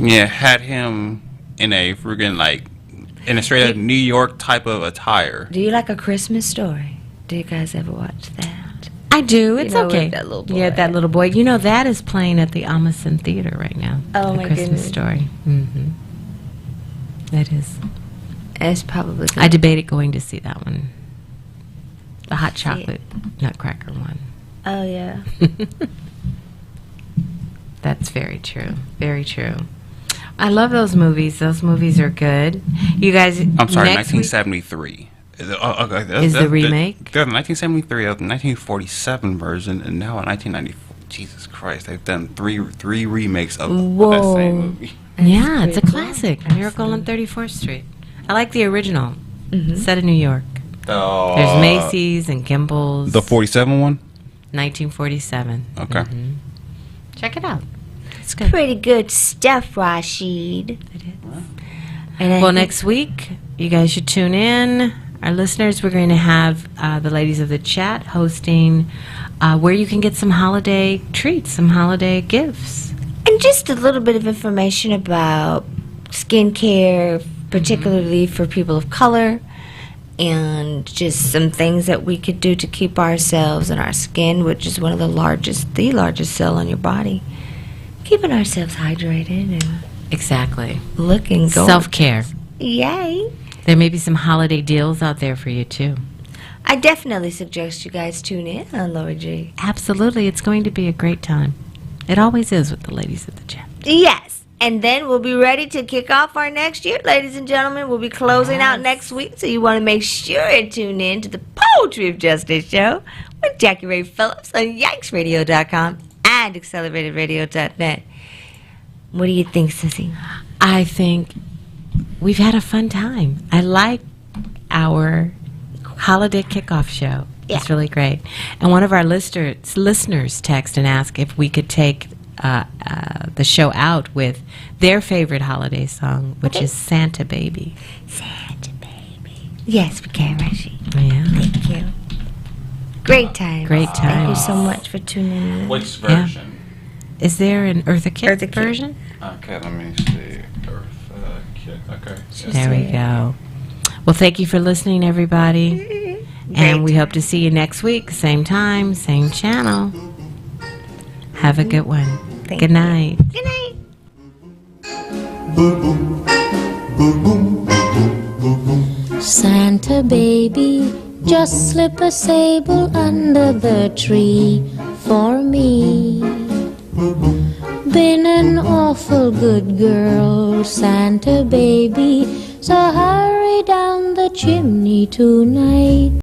Yeah, had him in a friggin' in a straight up New York type of attire. Do you like A Christmas Story? Do you guys ever watch that? I do. It's know, with okay. that little boy. Yeah, that little boy. You know, that is playing at the Amundsen Theater right now. Oh, the my Christmas goodness. Story. Mm-hmm. It is. It's probably good. I debated going to see that one. The hot See it. chocolate nutcracker one. Oh, yeah. That's very true. Very true. I love those movies. Those movies are good. You guys. I'm sorry, next week- 1973. Is the remake? There's a 1973, a 1947 version, and now a 1994. Jesus Christ, they've done three remakes of that Whoa. same movie. Yeah, it's a pretty cool. classic. Miracle on 34th Street. I like the original. Set in New York. There's Macy's and Gimbel's. The 47 one? 1947. Okay. Check it out. It's good. Pretty good stuff, Rashid. It is. And I Well, think- next week, you guys should tune in. Our listeners, we're going to have the ladies of the chat hosting where you can get some holiday treats, some holiday gifts. And just a little bit of information about skincare, particularly for people of color, and just some things that we could do to keep ourselves and our skin, which is one of the largest cell on your body, keeping ourselves hydrated and Exactly. looking gorgeous. Self-care. Yay! There may be some holiday deals out there for you, too. I definitely suggest you guys tune in on Lori G. Absolutely. It's going to be a great time. It always is with the ladies of the chat. Yes. And then we'll be ready to kick off our next year, ladies and gentlemen. We'll be closing out next week, so you want to make sure and tune in to the Poetry of Justice show with Jackie Ray Phillips on YikesRadio.com and AcceleratedRadio.net. What do you think, Sissy? I think we've had a fun time. I like our holiday kickoff show. It's really great. And one of our listeners text and ask if we could take the show out with their favorite holiday song, which is Santa Baby. Santa Baby. Yes, we can, Rashid. Yeah. Thank you. Great time. Great Thank you time. so much for tuning in. Which version? Is there an Eartha Kitt Eartha Kitt. version? Okay, let me see. Eartha Kitt. Okay. There we go. Well, thank you for listening, everybody. And we hope to see you next week, same time, same channel. Have a good one. Thank Good you. night. Good night. Santa baby, Just slip a sable under the tree for me. Been an awful good girl, Santa baby, so hurry down the chimney tonight.